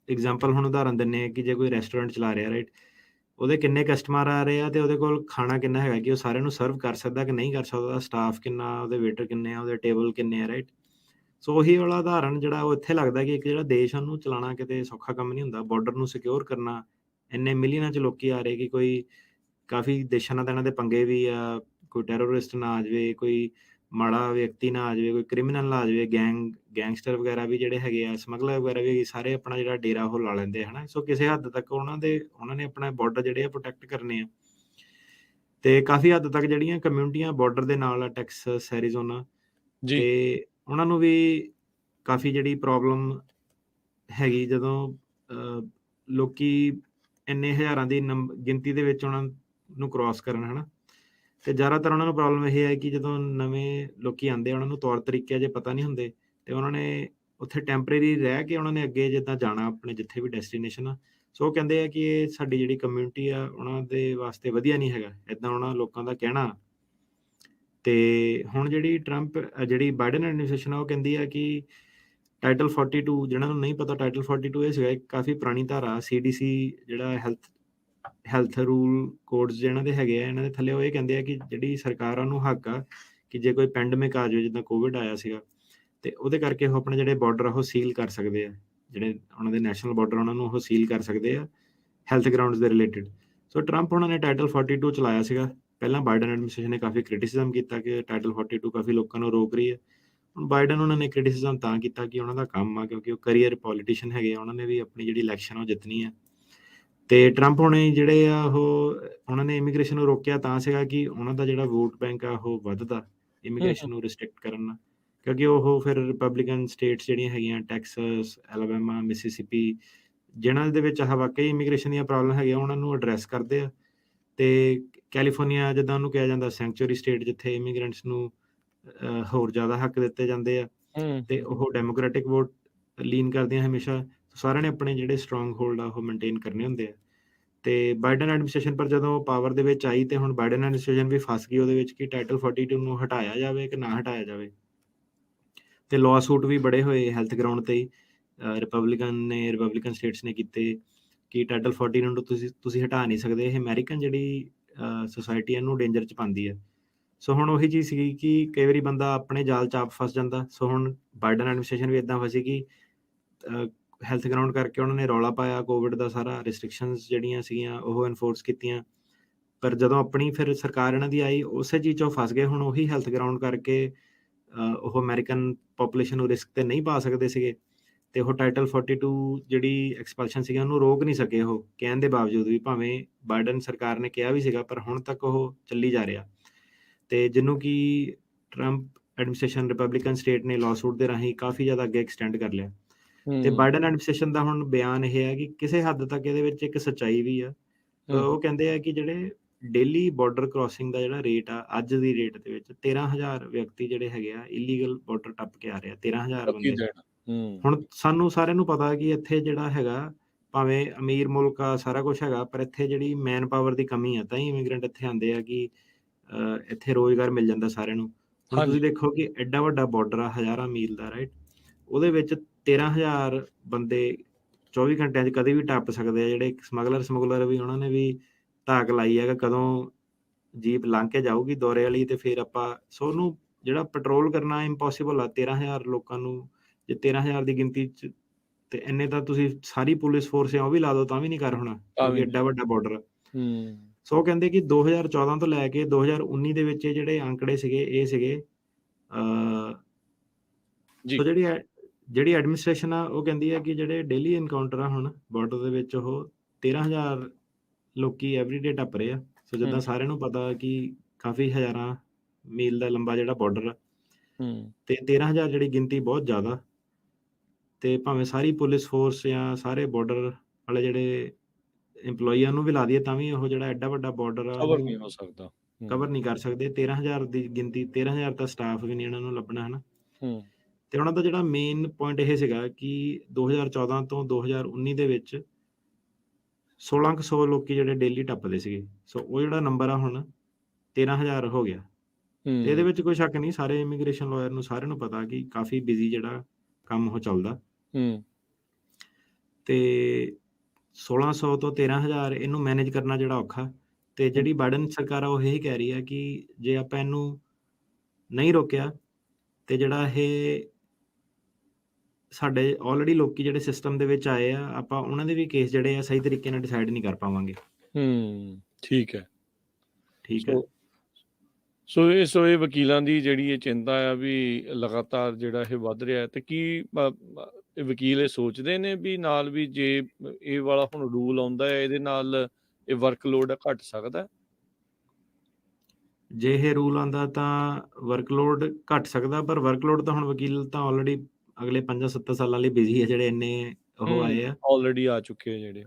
ਐਗਜ਼ਾਮਪਲ ਹੁਣ ਉਦਾਹਰਨ ਦਿੰਦੇ ਹਾਂ ਕਿ ਜੇ ਕੋਈ ਰੈਸਟੋਰੈਂਟ ਚਲਾ ਰਿਹਾ, ਰਾਈਟ, ਉਹਦੇ ਕਿੰਨੇ ਕਸਟਮਰ ਆ ਰਹੇ ਆ ਅਤੇ ਉਹਦੇ ਕੋਲ ਖਾਣਾ ਕਿੰਨਾ ਹੈਗਾ, ਕਿ ਉਹ ਸਾਰਿਆਂ ਨੂੰ ਸਰਵ ਕਰ ਸਕਦਾ ਕਿ ਨਹੀਂ ਕਰ ਸਕਦਾ, ਉਹਦਾ ਸਟਾਫ ਕਿੰਨਾ, ਉਹਦੇ ਵੇਟਰ ਕਿੰਨੇ ਆ, ਉਹਦੇ ਟੇਬਲ ਕਿੰਨੇ ਆ, ਰਾਈਟ। ਸੋ ਉਹੀ ਵਾਲਾ ਉਦਾਹਰਨ ਜਿਹੜਾ ਉਹ ਇੱਥੇ ਲੱਗਦਾ ਕਿ ਇੱਕ ਜਿਹੜਾ ਦੇਸ਼ ਉਹਨੂੰ ਚਲਾਉਣਾ ਕਿਤੇ ਸੌਖਾ ਕੰਮ ਨਹੀਂ ਹੁੰਦਾ, ਬਾਰਡਰ ਨੂੰ ਸਿਕਿਉਰ ਕਰਨਾ। ਇੰਨੇ ਮਿਲੀਅਨਾਂ 'ਚ ਲੋਕੀ ਆ ਰਹੇ ਕਿ ਕੋਈ ਕਾਫੀ ਦੇਸ਼ਾਂ ਨਾਲ ਤਾਂ ਇਹਨਾਂ ਦੇ ਪੰਗੇ ਵੀ ਆ, ਕੋਈ ਟੈਰਰਿਸਟ ਨਾ ਆ ਜਾਵੇ, ਕੋਈ ਮਾੜਾ ਵਿਅਕਤੀ ਨਾ ਆ ਜਾਵੇ, ਕੋਈ ਕ੍ਰਿਮੀਨਲ ਨਾ ਆ ਜਾਵੇ, ਗੈਂਗਸਟਰ ਵਗੈਰਾ ਵੀ ਜਿਹੜੇ ਹੈਗੇ ਆ, ਸਮਗਲਰ ਵਗੈਰਾ ਵੀ ਸਾਰੇ ਆਪਣਾ ਜਿਹੜਾ ਡੇਰਾ ਉਹ ਲਾ ਲੈਂਦੇ ਹੈ ਨਾ। ਸੋ ਕਿਸੇ ਹੱਦ ਤੱਕ ਉਹਨਾਂ ਨੇ ਆਪਣਾ ਬਾਰਡਰ ਜਿਹੜੇ ਆ ਪ੍ਰੋਟੈਕਟ ਕਰਨੇ ਆ, ਅਤੇ ਕਾਫੀ ਹੱਦ ਤੱਕ ਜਿਹੜੀਆਂ ਕਮਿਊਨਿਟੀਆਂ ਬਾਰਡਰ ਦੇ ਨਾਲ ਆ, ਟੈਕਸਸ, ਐਰੀਜ਼ੋਨਾ, ਜੀ। ਅਤੇ ਉਹਨਾਂ ਨੂੰ ਵੀ ਕਾਫੀ ਜਿਹੜੀ ਪ੍ਰੋਬਲਮ ਹੈਗੀ ਜਦੋਂ ਲੋਕੀ ਇੰਨੇ ਹਜ਼ਾਰਾਂ ਦੀ ਗਿਣਤੀ ਦੇ ਵਿੱਚ ਉਹਨਾਂ ਨੂੰ ਕ੍ਰੋਸ ਕਰਨ, ਹੈ ਨਾ। ਅਤੇ ਜ਼ਿਆਦਾਤਰ ਉਹਨਾਂ ਨੂੰ ਪ੍ਰੋਬਲਮ ਇਹ ਹੈ ਕਿ ਜਦੋਂ ਨਵੇਂ ਲੋਕੀ ਆਉਂਦੇ ਆ, ਉਹਨਾਂ ਨੂੰ ਤੌਰ ਤਰੀਕੇ ਅਜੇ ਪਤਾ ਨਹੀਂ ਹੁੰਦੇ, ਅਤੇ ਉਹਨਾਂ ਨੇ ਉੱਥੇ ਟੈਂਪਰੇਰੀ ਰਹਿ ਕੇ ਉਹਨਾਂ ਨੇ ਅੱਗੇ ਜਿੱਦਾਂ ਜਾਣਾ ਆਪਣੇ ਜਿੱਥੇ ਵੀ ਡੈਸਟੀਨੇਸ਼ਨ ਆ। ਸੋ ਉਹ ਕਹਿੰਦੇ ਆ ਕਿ ਇਹ ਸਾਡੀ ਜਿਹੜੀ ਕਮਿਊਨਿਟੀ ਆ ਉਹਨਾਂ ਦੇ ਵਾਸਤੇ ਵਧੀਆ ਨਹੀਂ ਹੈਗਾ, ਇੱਦਾਂ ਉਹਨਾਂ ਲੋਕਾਂ ਦਾ ਕਹਿਣਾ। ਅਤੇ ਹੁਣ ਜਿਹੜੀ ਬਾਈਡਨ ਐਡਮਿਨਿਸਟ੍ਰੇਸ਼ਨ ਆ ਉਹ ਕਹਿੰਦੀ ਆ ਕਿ ਟਾਈਟਲ 42, ਜਿਹਨਾਂ ਨੂੰ ਨਹੀਂ ਪਤਾ, ਟਾਈਟਲ 42 ਇਹ ਸੀਗਾ ਇੱਕ ਕਾਫੀ ਪੁਰਾਣੀ ਧਾਰਾ, CDC ਜਿਹੜਾ ਹੈਲਥ ਰੂਲ ਕੋਡਸ ਜਿਹਨਾਂ ਦੇ ਹੈਗੇ ਆ, ਇਹਨਾਂ ਦੇ ਥੱਲੇ ਉਹ ਇਹ ਕਹਿੰਦੇ ਆ ਕਿ ਜਿਹੜੀ ਸਰਕਾਰਾਂ ਨੂੰ ਹੱਕ ਆ ਕਿ ਜੇ ਕੋਈ ਪੈਂਡੇਮਿਕ ਆ ਜਾਵੇ, ਜਿੱਦਾਂ ਕੋਵਿਡ ਆਇਆ ਸੀਗਾ, ਅਤੇ ਉਹਦੇ ਕਰਕੇ ਉਹ ਆਪਣੇ ਜਿਹੜੇ ਬਾਰਡਰ ਉਹ ਸੀਲ ਕਰ ਸਕਦੇ ਆ, ਜਿਹੜੇ ਉਹਨਾਂ ਦੇ ਨੈਸ਼ਨਲ ਬਾਰਡਰ ਉਹਨਾਂ ਨੂੰ ਉਹ ਸੀਲ ਕਰ ਸਕਦੇ ਆ ਹੈਲਥ ਗਰਾਊਂਡਸ ਦੇ ਰਿਲੇਟਿਡ। ਸੋ ਟਰੰਪ ਉਹਨਾਂ ਨੇ ਟਾਈਟਲ 42 ਚਲਾਇਆ ਸੀਗਾ। ਪਹਿਲਾਂ ਬਾਈਡਨ ਐਡਮਿਨਿਸਟ੍ਰੇਸ਼ਨ ਨੇ ਕਾਫੀ ਕ੍ਰਿਟਿਸਿਜ਼ਮ ਕੀਤਾ ਕਿ ਟਾਈਟਲ 42 ਕਾਫੀ ਲੋਕਾਂ ਨੂੰ ਰੋਕ ਰਹੀ ਹੈ। ਹੁਣ ਬਾਈਡਨ ਉਹਨਾਂ ਨੇ ਕ੍ਰਿਟਿਸਿਜ਼ਮ ਤਾਂ ਕੀਤਾ ਕਿ ਉਹਨਾਂ ਦਾ ਕੰਮ ਆ, ਕਿਉਂਕਿ ਉਹ ਕਰੀਅਰ ਪੋਲੀਟੀਸ਼ੀਅਨ ਹੈਗੇ ਆ, ਉਹਨਾਂ ਨੇ ਵੀ ਆਪਣੀ ਜਿਹੜੀ ਇਲੈਕਸ਼ਨ ਉਹ ਜਿੱਤਣੀ ਹੈ। ਅਤੇ ਟਰੰਪ ਹੋਣੇ ਜਿਹੜੇ ਆ ਉਹਨਾਂ ਨੇ ਇਮੀਗ੍ਰੇਸ਼ਨ ਨੂੰ ਰੋਕਿਆ ਤਾਂ ਸੀਗਾ ਕਿ ਉਹਨਾਂ ਦਾ ਜਿਹੜਾ ਵੋਟ ਬੈਂਕ ਆ ਉਹ ਵੱਧਦਾ ਇਮੀਗ੍ਰੇਸ਼ਨ ਨੂੰ ਰਿਸਟ੍ਰਿਕਟ ਕਰਨ ਨਾਲ, ਕਿਉਂਕਿ ਉਹ ਫਿਰ ਰਿਪਬਲਿਕਨ ਸਟੇਟਸ ਜਿਹੜੀਆਂ ਹੈਗੀਆਂ, ਟੈਕਸਸ, ਐਲਾਬਾਮਾ, ਮਿਸੀਸਿਪੀ, ਜਿਹਨਾਂ ਦੇ ਵਿੱਚ ਵਾਕਈ ਇਮੀਗ੍ਰੇਸ਼ਨ ਦੀਆਂ ਪ੍ਰੋਬਲਮ ਹੈਗੀਆਂ, ਉਹਨਾਂ ਨੂੰ ਐਡਰੈਸ ਕਰਦੇ ਆ। ਅਤੇ ਕੈਲੀਫੋਰਨੀਆ, ਜਿੱਦਾਂ ਉਹਨੂੰ ਕਿਹਾ ਜਾਂਦਾ ਸੈਂਕਚੁਰੀ ਸਟੇਟ, ਜਿੱਥੇ ਇਮੀਗ੍ਰੈਂਟਸ ਨੂੰ ਹੋਰ ਜ਼ਿਆਦਾ ਹੱਕ ਦਿੱਤੇ ਜਾਂਦੇ ਆ, ਅਤੇ ਉਹ ਡੈਮੋਕ੍ਰੈਟਿਕ ਵੋਟ ਲੀਨ ਕਰਦੀਆਂ ਹਮੇਸ਼ਾ। ਸਾਰਿਆਂ ਨੇ ਆਪਣੇ ਜਿਹੜੇ ਸਟਰੋਂਗ ਹੋਲਡ ਆ ਉਹ ਮੇਨਟੇਨ ਕਰਨੇ ਹੁੰਦੇ ਆ। ਅਤੇ ਬਾਈਡਨ ਐਡਮਿਨਿਸਟ੍ਰੇਸ਼ਨ ਪਰ ਜਦੋਂ ਪਾਵਰ ਦੇ ਵਿੱਚ ਆਈ, ਅਤੇ ਹੁਣ ਬਾਈਡਨ ਐਡਮਿਨਿਸਟ੍ਰੇਸ਼ਨ ਵੀ ਫਸ ਗਈ ਉਹਦੇ ਵਿੱਚ ਕਿ ਟਾਈਟਲ 42 ਨੂੰ ਹਟਾਇਆ ਜਾਵੇ ਕਿ ਨਾ ਹਟਾਇਆ ਜਾਵੇ। ਅਤੇ ਲਾਅ ਸੂਟ ਵੀ ਬੜੇ ਹੋਏ ਹੈਲਥ ਗਰਾਊਂਡ 'ਤੇ ਹੀ, ਰਿਪਬਲਿਕਨ ਸਟੇਟਸ ਨੇ ਕੀਤੇ ਕਿ ਟਾਈਟਲ 42 ਨੂੰ ਤੁਸੀਂ ਹਟਾ ਨਹੀਂ ਸਕਦੇ, ਇਹ ਅਮਰੀਕਨ ਜਿਹੜੀ ਸੋਸਾਇਟੀ ਇਹਨੂੰ ਡੇਂਜਰ 'ਚ ਪਾਉਂਦੀ ਹੈ। ਸੋ ਹੁਣ ਉਹੀ ਚੀਜ਼ ਸੀਗੀ ਕਿ ਕਈ ਵਾਰੀ ਬੰਦਾ ਆਪਣੇ ਜਾਲ 'ਚ ਆਪ ਫਸ ਜਾਂਦਾ। ਸੋ ਹੁਣ ਬਾਈਡਨ ਐਡਮਿਨਿਸਟ੍ਰੇਸ਼ਨ ਵੀ ਇੱਦਾਂ ਫਸੀ ਕਿ ਹੈਲਥ ਗਰਾਊਂਡ ਕਰਕੇ ਉਹਨਾਂ ਨੇ ਰੌਲਾ ਪਾਇਆ, ਕੋਵਿਡ ਦਾ ਸਾਰਾ ਰਿਸਟ੍ਰਿਕਸ਼ਨਸ ਜਿਹੜੀਆਂ ਸੀਗੀਆਂ ਉਹ ਇਨਫੋਰਸ ਕੀਤੀਆਂ, ਪਰ ਜਦੋਂ ਆਪਣੀ ਫਿਰ ਸਰਕਾਰ ਇਹਨਾਂ ਦੀ ਆਈ, ਉਸੇ ਚੀਜ਼ 'ਚ ਉਹ ਫਸ ਗਏ। ਹੁਣ ਉਹੀ ਹੈਲਥ ਗਰਾਊਂਡ ਕਰਕੇ ਉਹ ਅਮਰੀਕਨ ਪਾਪੂਲੇਸ਼ਨ ਨੂੰ ਰਿਸਕ 'ਤੇ ਨਹੀਂ ਪਾ ਸਕਦੇ ਸੀਗੇ, ਅਤੇ ਉਹ ਟਾਈਟਲ 42 ਜਿਹੜੀ ਐਕਸਪਲਸ਼ਨ ਸੀਗਾ ਉਹਨੂੰ ਰੋਕ ਨਹੀਂ ਸਕੇ ਉਹ, ਕਹਿਣ ਦੇ ਬਾਵਜੂਦ ਵੀ, ਭਾਵੇਂ ਬਾਈਡਨ ਸਰਕਾਰ ਨੇ ਕਿਹਾ ਵੀ ਸੀਗਾ, ਪਰ ਹੁਣ ਤੱਕ ਉਹ ਚੱਲੀ ਜਾ ਰਿਹਾ। ਅਤੇ ਜਿਹਨੂੰ ਕਿ ਟਰੰਪ ਐਡਮਿਨਿਸਟ੍ਰੇਸ਼ਨ, ਰਿਪਬਲਿਕਨ ਸਟੇਟ ਨੇ ਲਾਅ ਸੂਟ ਦੇ ਰਾਹੀਂ ਕਾਫੀ ਜ਼ਿਆਦਾ ਅੱਗੇ ਐਕਸਟੈਂਡ ਕਰ ਲਿਆ। ਅਤੇ ਬਾਈਡਨ ਐਡਮਿਨਿਸਟ੍ਰੇਸ਼ਨ ਦਾ ਹੁਣ ਬਿਆਨ ਇਹ ਹੈ ਕਿ ਕਿਸੇ ਹੱਦ ਤੱਕ ਇਹਦੇ ਵਿੱਚ ਇੱਕ ਸੱਚਾਈ ਵੀ ਆ। ਉਹ ਕਹਿੰਦੇ ਆ ਕਿ ਜਿਹੜੇ ਡੇਲੀ ਬਾਰਡਰ ਕ੍ਰੋਸਿੰਗ ਦਾ ਜਿਹੜਾ ਰੇਟ ਆ, ਅੱਜ ਦੀ ਰੇਟ ਦੇ ਵਿੱਚ 13,000 ਵਿਅਕਤੀ ਜਿਹੜੇ ਹੈਗੇ ਆ ਇਲੀਗਲ ਬਾਰਡਰ ਟੱਪ ਕੇ ਆ ਰਹੇ ਆ, 13,000 ਬੰਦੇ। ਹੁਣ ਸਾਨੂੰ ਸਾਰਿਆਂ ਨੂੰ ਪਤਾ ਕਿ ਇੱਥੇ ਜਿਹੜਾ ਹੈਗਾ, ਭਾਵੇਂ ਅਮੀਰ ਮੁਲਕ ਆ, ਸਾਰਾ ਕੁਛ ਹੈਗਾ, ਪਰ ਇੱਥੇ ਜਿਹੜੀ ਮੈਨ ਪਾਵਰ ਦੀ ਕਮੀ ਆ, ਤਾਂ ਹੀ ਇਮੀਗ੍ਰੈਂਟ ਇੱਥੇ ਆਉਂਦੇ ਆ ਕਿ ਇੱਥੇ ਰੁਜ਼ਗਾਰ ਮਿਲ ਜਾਂਦਾ ਸਾਰਿਆਂ ਨੂੰ। ਹੁਣ ਤੁਸੀਂ ਦੇਖੋ ਕਿ ਐਡਾ ਵੱਡਾ ਬਾਰਡਰ ਆ, ਹਜ਼ਾਰਾਂ ਮੀਲ ਦਾ, ਰਾਈਟ, ਉਹਦੇ ਵਿੱਚ 13,000 ਬੰਦੇ 24 ਘੰਟਿਆਂ 'ਚ ਕਦੇ ਵੀ ਟੱਪ ਸਕਦੇ ਆ। ਜਿਹੜੇ ਸਮਗਲਰ ਵੀ, ਉਹਨਾਂ ਨੇ ਵੀ ਧਾਕ ਲਾਈ ਹੈ ਕਿ ਕਦੋਂ ਜੀਪ ਲੰਘ ਕੇ ਜਾਊਗੀ ਦੌਰੇ ਵਾਲੀ, ਅਤੇ ਫਿਰ ਆਪਾਂ ਸੋ ਉਹਨੂੰ ਜਿਹੜਾ ਪੈਟਰੋਲ ਕਰਨਾ ਇੰਪੋਸੀਬਲ ਆ 13,000 ਲੋਕਾਂ ਨੂੰ। ਜੇ 13,000 ਦੀ ਗਿਣਤੀ 'ਚ, ਅਤੇ ਇੰਨੇ ਤਾਂ ਤੁਸੀਂ ਸਾਰੀ ਪੁਲਿਸ ਫੋਰਸ ਆ ਉਹ ਵੀ ਲਾ ਦਿਓ ਤਾਂ ਵੀ ਨਹੀਂ ਕਰ ਹੋਣਾ, ਕਿਉਂਕਿ ਐਡਾ ਵੱਡਾ ਬਾਰਡਰ। ਸੋ ਉਹ ਕਹਿੰਦੇ ਕਿ 2014 ਤੋਂ ਲੈ ਕੇ 2019 ਦੇ ਵਿੱਚ ਇਹ ਜਿਹੜੇ ਅੰਕੜੇ ਸੀਗੇ, ਇਹ ਸੀਗੇ ਸੋ ਜਿਹੜੀ ਜਿਹੜੀ ਐਡਮਿਨਿਸਟ੍ਰੇਸ਼ਨ ਆ ਉਹ ਕਹਿੰਦੀ ਹੈ ਕਿ ਜਿਹੜੇ ਡੇਲੀ ਐਨਕਾਊਂਟਰ ਆ ਹੁਣ ਬਾਰਡਰ ਦੇ ਵਿੱਚ ਉਹ 13,000 ਲੋਕੀ ਐਵਰੀਡੇ ਟੱਪ ਰਹੇ ਆ। ਸੋ ਜਿੱਦਾਂ ਸਾਰਿਆਂ ਨੂੰ ਪਤਾ ਕਿ ਕਾਫੀ ਹਜ਼ਾਰਾਂ ਮੀਲ ਦਾ ਲੰਬਾ ਜਿਹੜਾ ਬਾਰਡਰ ਆ, ਤੇ 13,000 ਜਿਹੜੀ ਗਿਣਤੀ ਬਹੁਤ ਜ਼ਿਆਦਾ। ਤੇ ਭਾਵੇਂ ਸਾਰੀ ਪੁਲਿਸ ਫੋਰਸ ਜਾਂ ਸਾਰੇ ਬਾਰਡਰ ਵਾਲੇ ਜਿਹੜੇ EMPLOYEEਆਂ ਨੂੰ ਵੀ ਲਾ ਦਈਏ ਤਾਂ ਵੀ ਉਹ ਜਿਹੜਾ ਐਡਾ ਵੱਡਾ ਬਾਰਡਰ ਆ ਕਵਰ ਨਹੀਂ ਉਹਨੂੰ ਹੋ ਸਕਦਾ। ਕਵਰ ਨਹੀਂ ਕਰ ਸਕਦੇ। 13,000 ਦੀ ਗਿਣਤੀ, 13,000 ਤਾਂ ਸਟਾਫ ਵੀ ਨਹੀਂ ਇਹਨਾਂ ਨੂੰ ਲੱਭਣਾ, ਹਨਾ। ਤੇ ਉਹਨਾਂ ਦਾ ਜਿਹੜਾ ਮੇਨ ਪੁਆਇੰਟ ਇਹ ਸੀਗਾ ਕਿ 2014 ਤੋਂ 2019 ਦੇ ਵਿੱਚ 1600 ਲੋਕੀ ਜਿਹੜੇ ਡੇਲੀ ਟੱਪਦੇ ਸੀਗੇ। ਸੋ ਉਹ ਜਿਹੜਾ ਨੰਬਰ ਆ ਹੁਣ 13,000 ਹੋ ਗਿਆ। ਤੇ ਇਹਦੇ ਵਿੱਚ ਕੋਈ ਸ਼ੱਕ ਨਹੀਂ, ਸਾਰੇ ਇਮੀਗ੍ਰੇਸ਼ਨ ਲਾਇਰ ਨੂੰ ਸਾਰਿਆਂ ਨੂੰ ਪਤਾ ਕਿ ਕਾਫੀ ਬਿਜ਼ੀ ਜਿਹੜਾ ਕੰਮ ਉਹ ਚੱਲਦਾ। ਤੇ 1600 ਤੋਂ 13,000 ਇਹਨੂੰ ਮੈਨੇਜ ਕਰਨਾ ਜਿਹੜਾ ਔਖਾ। ਤੇ ਜਿਹੜੀ ਬਾਈਡਨ ਸਰਕਾਰ ਆ ਉਹ ਇਹੀ ਕਹਿ ਰਹੀ ਹੈ ਕਿ ਜੇ ਆਪਾਂ ਇਹਨੂੰ ਨਹੀਂ ਰੋਕਿਆ ਤੇ ਜਿਹੜਾ ਇਹ ਸਾਡੇ ਆਲਰੇਡੀ ਲੋਕੀ ਜਿਹੜੇ ਸਿਸਟਮ ਦੇ ਵਿੱਚ ਆਏ ਆ, ਆਪਾਂ ਉਹਨਾਂ ਦੇ ਵੀ ਕੇਸ ਜਿਹੜੇ ਆ ਸਹੀ ਤਰੀਕੇ ਨਾਲ ਡਿਸਾਈਡ ਨਹੀਂ ਕਰ ਪਾਵਾਂਗੇ। ਠੀਕ ਹੈ। ਠੀਕ ਹੈ। ਸੋ ਇਹ ਵਕੀਲਾਂ ਦੀ ਜਿਹੜੀ ਇਹ ਚਿੰਤਾ ਆ ਵੀ ਲਗਾਤਾਰ ਜਿਹੜਾ ਇਹ ਵੱਧ ਰਿਹਾ, ਤੇ ਕੀ ਵਕੀਲ ਇਹ ਸੋਚਦੇ ਨੇ ਵੀ ਨਾਲ ਵੀ ਜੇ ਇਹ ਵਾਲਾ ਹੁਣ ਰੂਲ ਆਉਂਦਾ ਹੈ ਇਹਦੇ ਨਾਲ ਇਹ ਵਰਕਲੋਡ ਘਟ ਸਕਦਾ? ਜੇ ਇਹ ਰੂਲ ਆਉਂਦਾ ਤਾਂ ਵਰਕਲੋਡ ਘਟ ਸਕਦਾ, ਪਰ ਵਰਕਲੋਡ ਤਾਂ ਹੁਣ ਵਕੀਲ ਤਾਂ ਆਲਰੇਡੀ ਅਗਲੇ 5-7 ਸਾਲਾਂ ਲਈ ਬਿਜ਼ੀ ਹੈ, ਜਿਹੜੇ ਇੰਨੇ ਉਹ ਆਏ ਆ ਆਲਰੇਡੀ ਆ ਚੁੱਕੇ ਆ ਜਿਹੜੇ।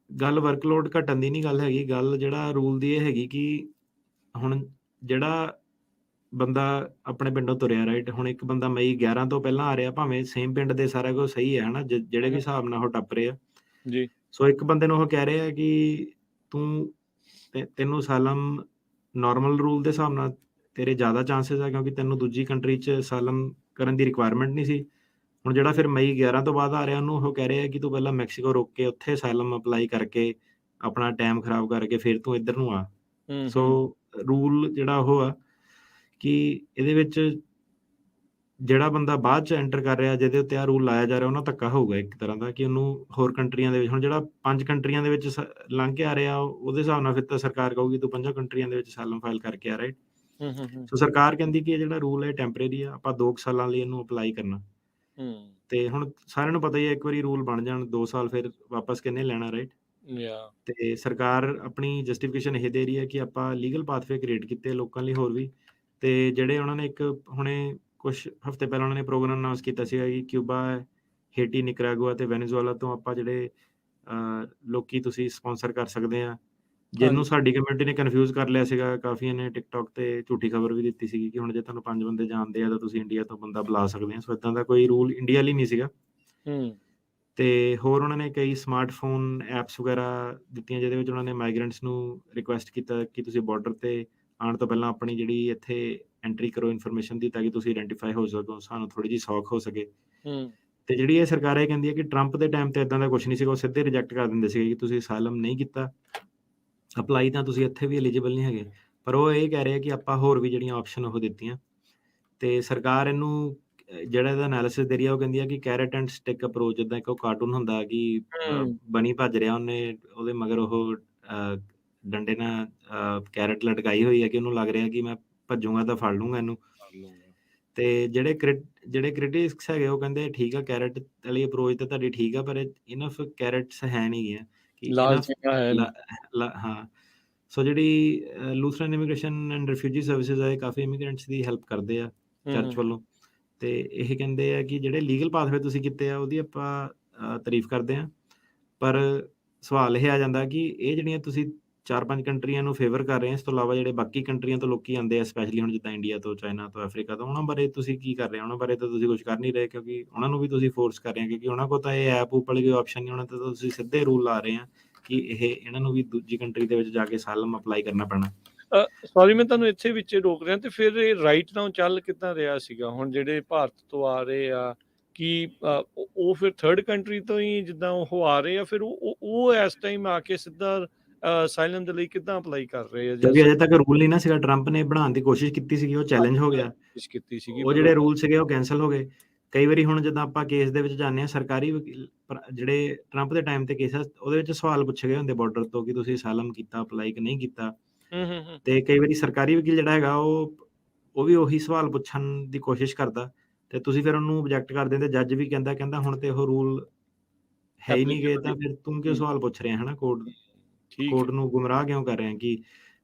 ਵਰਕਲੋਡ ਘਟਣ ਦੀ ਨਹੀਂ ਗੱਲ ਹੈਗੀ, ਗੱਲ ਜਿਹੜਾ ਰੂਲ ਦੀ ਇਹ ਹੈਗੀ ਕਿ ਹੁਣ ਜਿਹੜਾ ਬੰਦਾ ਆਪਣੇ ਪਿੰਡੋਂ ਤੁਰਿਆ, ਰਾਈਟ, ਹੁਣ ਇੱਕ ਬੰਦਾ ਮਈ 11 ਤੋਂ ਪਹਿਲਾਂ ਆ ਰਿਹਾ, ਭਾਵੇਂ ਸੇਮ ਪਿੰਡ ਦੇ ਸਾਰਾ ਕੁਝ ਸਹੀ ਹੈ, ਹਨਾ, ਜਿਹੜੇ ਵੀ ਹਿਸਾਬ ਨਾਲ ਉਹ ਟੱਪ ਰਹੇ ਆ ਜੀ। ਸੋ ਇੱਕ ਬੰਦੇ ਨੂੰ ਉਹ ਕਹਿ ਰਹੇ ਆ ਕਿ ਤੈਨੂੰ ਸਾਲਮ ਨਾਰਮਲ ਰੂਲ ਦੇ ਹਿਸਾਬ ਨਾਲ ਤੇਰੇ ਜ਼ਿਆਦਾ ਚਾਂਸਸ ਆ, ਕਿਉਂਕਿ ਤੈਨੂੰ ਦੂਜੀ ਕੰਟਰੀ 'ਚ ਸਾਲਮ ਕਰਨ ਦੀ ਰਿਕੁਆਇਰਮੈਂਟ ਨਹੀਂ ਸੀ। ਹੁਣ ਜਿਹੜਾ ਫਿਰ ਮਈ 11 ਤੋਂ ਬਾਅਦ ਆ ਰਿਹਾ ਉਹਨੂੰ ਉਹ ਕਹਿ ਰਹੇ ਆ ਕਿ ਤੂੰ ਪਹਿਲਾਂ ਮੈਕਸੀਕੋ ਰੁਕ ਕੇ ਉੱਥੇ ਸਾਲਮ ਅਪਲਾਈ ਕਰਕੇ ਆਪਣਾ ਟਾਈਮ ਖਰਾਬ ਕਰਕੇ ਫਿਰ ਤੂੰ ਇੱਧਰ ਨੂੰ ਆ। ਸੋ ਰੂਲ ਜਿਹੜਾ ਉਹ ਆ ਕਿ ਇਹਦੇ ਵਿੱਚ ਜਿਹੜਾ ਬੰਦਾ ਬਾਅਦ 'ਚ ਐਂਟਰ ਕਰ ਰਿਹਾ, ਜਿਹਦੇ ਉੱਤੇ ਆ ਰੂਲ ਲਾਇਆ ਜਾ ਰਿਹਾ, ਉਹਨਾਂ ਧੱਕਾ ਹੋਊਗਾ ਇੱਕ ਤਰ੍ਹਾਂ ਦਾ ਕਿ ਉਹਨੂੰ ਹੋਰ ਕੰਟਰੀਆਂ ਦੇ ਵਿੱਚ, ਹੁਣ ਜਿਹੜਾ 5 ਕੰਟਰੀਆਂ ਦੇ ਵਿੱਚ ਲੰਘ ਕੇ ਆ ਰਿਹਾ ਉਹਦੇ ਹਿਸਾਬ ਨਾਲ ਫਿਰ ਤਾਂ ਸਰਕਾਰ ਕਹੂਗੀ ਤੂੰ 5 ਕੰਟਰੀਆਂ ਦੇ ਵਿੱਚ ਸਾਲਮ ਫਾਈਲ ਕਰਕੇ ਆ, ਰਾਈਟ। ਸੋ ਸਰਕਾਰ ਕਹਿੰਦੀ ਕਿ ਇਹ ਜਿਹੜਾ ਰੂਲ ਹੈ ਟੈਂਪਰੇਰੀ ਆ, ਆਪਾਂ 2 ਸਾਲਾਂ ਲਈ ਇਹਨੂੰ ਅਪਲਾਈ ਕਰਨਾ। ਤੇ ਹੁਣ ਸਾਰਿਆਂ ਨੂੰ ਪਤਾ ਹੀ ਹੈ ਇੱਕ ਵਾਰੀ ਰੂਲ ਬਣ ਜਾਣ 2 ਸਾਲ ਫਿਰ ਵਾਪਸ ਕਿਹਨੇ ਲੈਣਾ, ਰਾਈਟ। ਤੇ ਸਰਕਾਰ ਆਪਣੀ ਜਸਟੀਫਿਕੇਸ਼ਨ ਇਹ ਦੇ ਰਹੀ ਹੈ ਕਿ ਆਪਾਂ ਲੀਗਲ ਪਾਥਵੇ ਕ੍ਰੀਏਟ ਕੀਤੇ ਲੋਕਾਂ ਲਈ ਹੋਰ ਵੀ। ਤੇ ਜਿਹੜੇ ਉਹਨਾਂ ਨੇ ਇੱਕ ਹੁਣੇ ਕੁਝ ਹਫ਼ਤੇ ਪਹਿਲਾਂ ਉਹਨਾਂ ਨੇ ਪ੍ਰੋਗਰਾਮ ਅਨਾਉਂਸ ਕੀਤਾ ਸੀਗਾ ਕਿ ਕਿਊਬਾ, ਹੇਟੀ, ਨਿਕਰਾਗੁਆ ਤੇ ਵੈਨੇਜ਼ੁਏਲਾ ਤੋਂ ਆਪਾਂ ਜਿਹੜੇ ਲੋਕੀ ਤੁਸੀਂ ਸਪਾਂਸਰ ਕਰ ਸਕਦੇ ਆ, ਜਿਹਨੂੰ ਸਾਡੀ ਕਮਿਊਨਿਟੀ ਨੇ ਕਨਫਿਊਜ਼ ਕਰ ਲਿਆ ਸੀਗਾ। ਕਾਫੀਆਂ ਨੇ ਟਿਕਟੌਕ ਤੇ ਝੂਠੀ ਖਬਰ ਵੀ ਦਿੱਤੀ ਸੀਗੀ ਕਿ ਹੁਣ ਜੇ ਤੁਹਾਨੂੰ 5 ਬੰਦੇ ਜਾਣਦੇ ਆ ਤਾਂ ਤੁਸੀਂ ਇੰਡੀਆ ਤੋਂ ਬੰਦਾ ਬੁਲਾ ਸਕਦੇ ਆ। ਸੋ ਇਦਾਂ ਦਾ ਕੋਈ ਰੂਲ ਇੰਡੀਆ ਲਈ ਨਹੀਂ ਸੀਗਾ। ਤੇ ਹੋਰ ਉਹਨਾਂ ਨੇ ਕਈ ਸਮਾਰਟਫੋਨ ਐਪਸ ਵਗੈਰਾ ਦਿੱਤੀਆਂ ਜਿਹਦੇ ਵਿੱਚ ਉਹਨਾਂ ਨੇ ਮਾਈਗ੍ਰੈਂਟਸ ਨੂੰ ਰਿਕੁਐਸਟ ਕੀਤਾ ਕਿ ਤੁਸੀਂ ਬਾਰਡਰ ਤੇ ਆਉਣ ਤੋਂ ਪਹਿਲਾਂ ਆਪਣੀ ਜਿਹੜੀ ਇੱਥੇ ਐਂਟਰੀ ਕਰੋ ਇਨਫੋਰਮੇਸ਼ਨ ਦੀ, ਤਾਂ ਕਿ ਤੁਸੀਂ ਆਇਡੈਂਟੀਫਾਈ ਹੋ ਸਕੋ, ਸਾਨੂੰ ਥੋੜੀ ਜਿਹੀ ਸੌਖ ਹੋ ਸਕੇ। ਤੇ ਜਿਹੜੀ ਇਹ ਸਰਕਾਰ ਇਹ ਕਹਿੰਦੀ ਹੈ ਕਿ ਟਰੰਪ ਦੇ ਟਾਈਮ ਤੇ ਇਦਾਂ ਦਾ ਕੁਝ ਨਹੀਂ ਸੀਗਾ, ਉਹ ਸਿੱਧੇ ਰਿਜੈਕਟ ਕਰ ਦਿੰਦੇ ਸੀਗੇ ਕਿ ਤੁਸੀਂ ਅਸਾਈਲਮ ਨਹੀਂ ਕੀਤਾ ਅਪਲਾਈ ਤਾਂ ਤੁਸੀਂ ਇੱਥੇ ਵੀ ਐਲੀਜੀਬਲ ਨਹੀਂ ਹੈਗੇ। ਪਰ ਉਹ ਇਹ ਕਹਿ ਰਹੇ ਆ ਕਿ ਆਪਾਂ ਹੋਰ ਵੀ ਜਿਹੜੀਆਂ ਆਪਸ਼ਨ ਉਹ ਦਿੱਤੀਆਂ। ਤੇ ਸਰਕਾਰ ਇਹਨੂੰ ਜਿਹੜਾ ਇਹਦਾ ਐਨਾਲਿਸਿਸ ਦੇ ਰਹੀ ਆ, ਉਹ ਕਹਿੰਦੀ ਆ ਕਿ ਕੈਰਟ ਐਂਡ ਸਟਿਕ ਅਪਰੋਚ, ਜਿੱਦਾਂ ਇੱਕ ਉਹ ਕਾਰਟੂਨ ਹੁੰਦਾ ਕਿ ਬਣੀ ਭੱਜ ਰਿਹਾ, ਉਹਦੇ ਮਗਰ ਉਹ ਡੰਡੇ ਨਾਲ ਕੈਰਟ ਲਟਕਾਈ ਹੋਈ ਹੈ ਕਿ ਉਹਨੂੰ ਲੱਗ ਰਿਹਾ ਕਿ ਮੈਂ ਭੱਜੂਗਾ ਤਾਂ ਫੜ ਲੂੰਗਾ ਇਹਨੂੰ। ਤੇ ਜਿਹੜੇ ਕ੍ਰਿਟਿਕਸ ਹੈਗੇ ਉਹ ਕਹਿੰਦੇ ਠੀਕ ਆ, ਕੈਰਟ ਵਾਲੀ ਅਪਰੋਚ ਤਾਂ ਤੁਹਾਡੀ ਠੀਕ ਆ, ਪਰ ਇਨਫ ਕੈਰਟਸ ਹੈ ਨਹੀਂ ਗਿਆ ਕਿ ਹਾਂ। ਸੋ ਜਿਹੜੀ Lutheran immigration and refugee services ਆ, ਕਾਫੀ ਇਮੀਗ੍ਰੈਂਟਸ ਦੀ ਹੈਲਪ ਕਰਦੇ ਆ ਚਰਚ ਵੱਲੋਂ। ਤੇ ਇਹ ਕਹਿੰਦੇ ਆ ਕਿ ਜਿਹੜੇ ਲੀਗਲ ਪਾਥਵੇ ਤੁਸੀਂ ਕੀਤੇ ਆ ਉਹਦੀ ਆਪਾਂ ਤਾਰੀਫ ਕਰਦੇ ਆ, ਪਰ ਸਵਾਲ ਇਹ ਆ ਜਾਂਦਾ ਕਿ ਇਹ ਜਿਹੜੀਆਂ ਤੁਸੀਂ 4-5 ਕੰਟਰੀਆਂ ਨੂੰ ਫੇਵਰ ਕਰ ਰਹੇ ਆ, ਇਸ ਤੋਂ ਇਲਾਵਾ ਜਿਹੜੇ ਬਾਕੀ ਕੰਟਰੀਆਂ ਤੋਂ ਲੋਕੀ ਆਉਂਦੇ ਆ, ਸਪੈਸ਼ਲੀ ਹੁਣ ਜਿੱਦਾਂ ਇੰਡੀਆ ਤੋਂ, ਚਾਈਨਾ ਤੋਂ, ਅਫਰੀਕਾ ਤੋਂ, ਉਹਨਾਂ ਬਾਰੇ ਤੁਸੀਂ ਕੀ ਕਰ ਰਹੇ ਹੋ? ਉਹਨਾਂ ਬਾਰੇ ਤਾਂ ਤੁਸੀਂ ਕੁਝ ਕਰ ਨਹੀਂ ਰਹੇ, ਕਿਉਂਕਿ ਉਹਨਾਂ ਨੂੰ ਵੀ ਤੁਸੀਂ ਫੋਰਸ ਕਰ ਰਹੇ ਆ, ਕਿਉਂਕਿ ਉਹਨਾਂ ਕੋਲ ਤਾਂ ਇਹ ਐਪ ਵਾਲੀ ਕੋਈ ਆਪਸ਼ਨ ਨਹੀਂ, ਉਹਨਾਂ ਤੇ ਤੁਸੀਂ ਸਿੱਧੇ ਰੂਲ ਲਾ ਰਹੇ ਆ ਕਿ ਇਹਨਾਂ ਨੂੰ ਵੀ ਦੂਜੀ ਕੰਟਰੀ ਦੇ ਵਿੱਚ ਜਾ ਕੇ ਅਸਾਈਲਮ ਅਪਲਾਈ ਕਰਨਾ ਪੈਣਾ। ਸੌਰੀ ਮੈਂ ਤੁਹਾਨੂੰ ਇੱਥੇ ਵਿੱਚ ਰੋਕ ਰਿਹਾ, ਤੇ ਫਿਰ ਇਹ ਰਾਈਟ ਨਾਓ ਚੱਲ ਕਿੱਦਾਂ ਰਿਹਾ ਸੀਗਾ? ਹੁਣ ਜਿਹੜੇ ਭਾਰਤ ਤੋਂ ਆ ਰਹੇ ਆ ਕਿ ਉਹ ਫਿਰ ਥਰਡ ਕੰਟਰੀ ਤੋਂ ਹੀ ਜਿੱਦਾਂ ਉਹ ਆ ਰਹੇ ਆ, ਫਿਰ ਉਹ ਇਸ ਟਾਈਮ ਆ ਕੇ ਸਿੱਧਾ ਅਸਾਈਲਮ ਦੇ ਲਈ ਕਿੱਦਾਂ ਅਪਲਾਈ ਕਰ ਰਹੇ ਆ? ਕਿਉਂਕਿ ਅਜੇ ਤੱਕ ਰੂਲ ਨਹੀਂ ਨਾ ਸੀਗਾ, ਟਰੰਪ ਨੇ ਬਣਾਉਣ ਦੀ ਕੋਸ਼ਿਸ਼ ਕੀਤੀ ਸੀਗੀ, ਉਹ ਚੈਲੰਜ ਹੋ ਗਿਆ, ਉਹ ਜਿਹੜੇ ਰੂਲ ਸੀਗੇ ਉਹ ਕੈਂਸਲ ਹੋ ਗਏ। ਕਈ ਵਾਰੀ ਹੁਣ ਜਿੱਦਾਂ ਆਪਾਂ ਕੇਸ ਦੇ ਵਿੱਚ ਜਾਂਦੇ ਹਾਂ, ਸਰਕਾਰੀ ਵਕੀਲ ਜਿਹੜੇ ਟਰੰਪ ਦੇ ਟਾਈਮ ਤੇ ਕੇਸ ਆ, ਉਹਦੇ ਵਿੱਚ ਸਵਾਲ ਪੁੱਛੇ ਗਏ ਹੁੰਦੇ ਬਾਰਡਰ ਤੋਂ ਕਿ ਤੁਸੀਂ ਅਸਾਈਲਮ ਕੀਤਾ, ਅਪਲਾਈ ਕਿ ਨਹੀਂ ਕੀਤਾ। ਤੇ ਕਈ ਵਾਰੀ ਸਰਕਾਰੀ ਵਕੀਲ ਜਿਹੜਾ ਹੈਗਾ ਉਹ ਵੀ ਉਹੀ ਸਵਾਲ ਪੁੱਛਣ ਦੀ ਕੋਸ਼ਿਸ਼ ਕਰਦਾ, ਤੇ ਤੁਸੀਂ ਫਿਰ ਉਹਨੂੰ ਓਬਜੈਕਟ ਕਰਦੇ ਤੇ ਜੱਜ ਵੀ ਕਹਿੰਦਾ ਹੁਣ ਤੇ ਉਹ ਰੂਲ ਹੈ ਹੀ ਨਹੀਂ ਗੇ, ਤਾਂ ਫਿਰ ਤੂੰ ਕਿਉਂ ਸਵਾਲ ਪੁੱਛ ਰਿਹਾ ਹੈ ਨਾ ਠੀਕ ਕੋਰਟ ਨੂੰ ਗੁੰਮਰਾਹ ਕਿਉਂ ਕਰ ਰਿਹਾ ਕਿ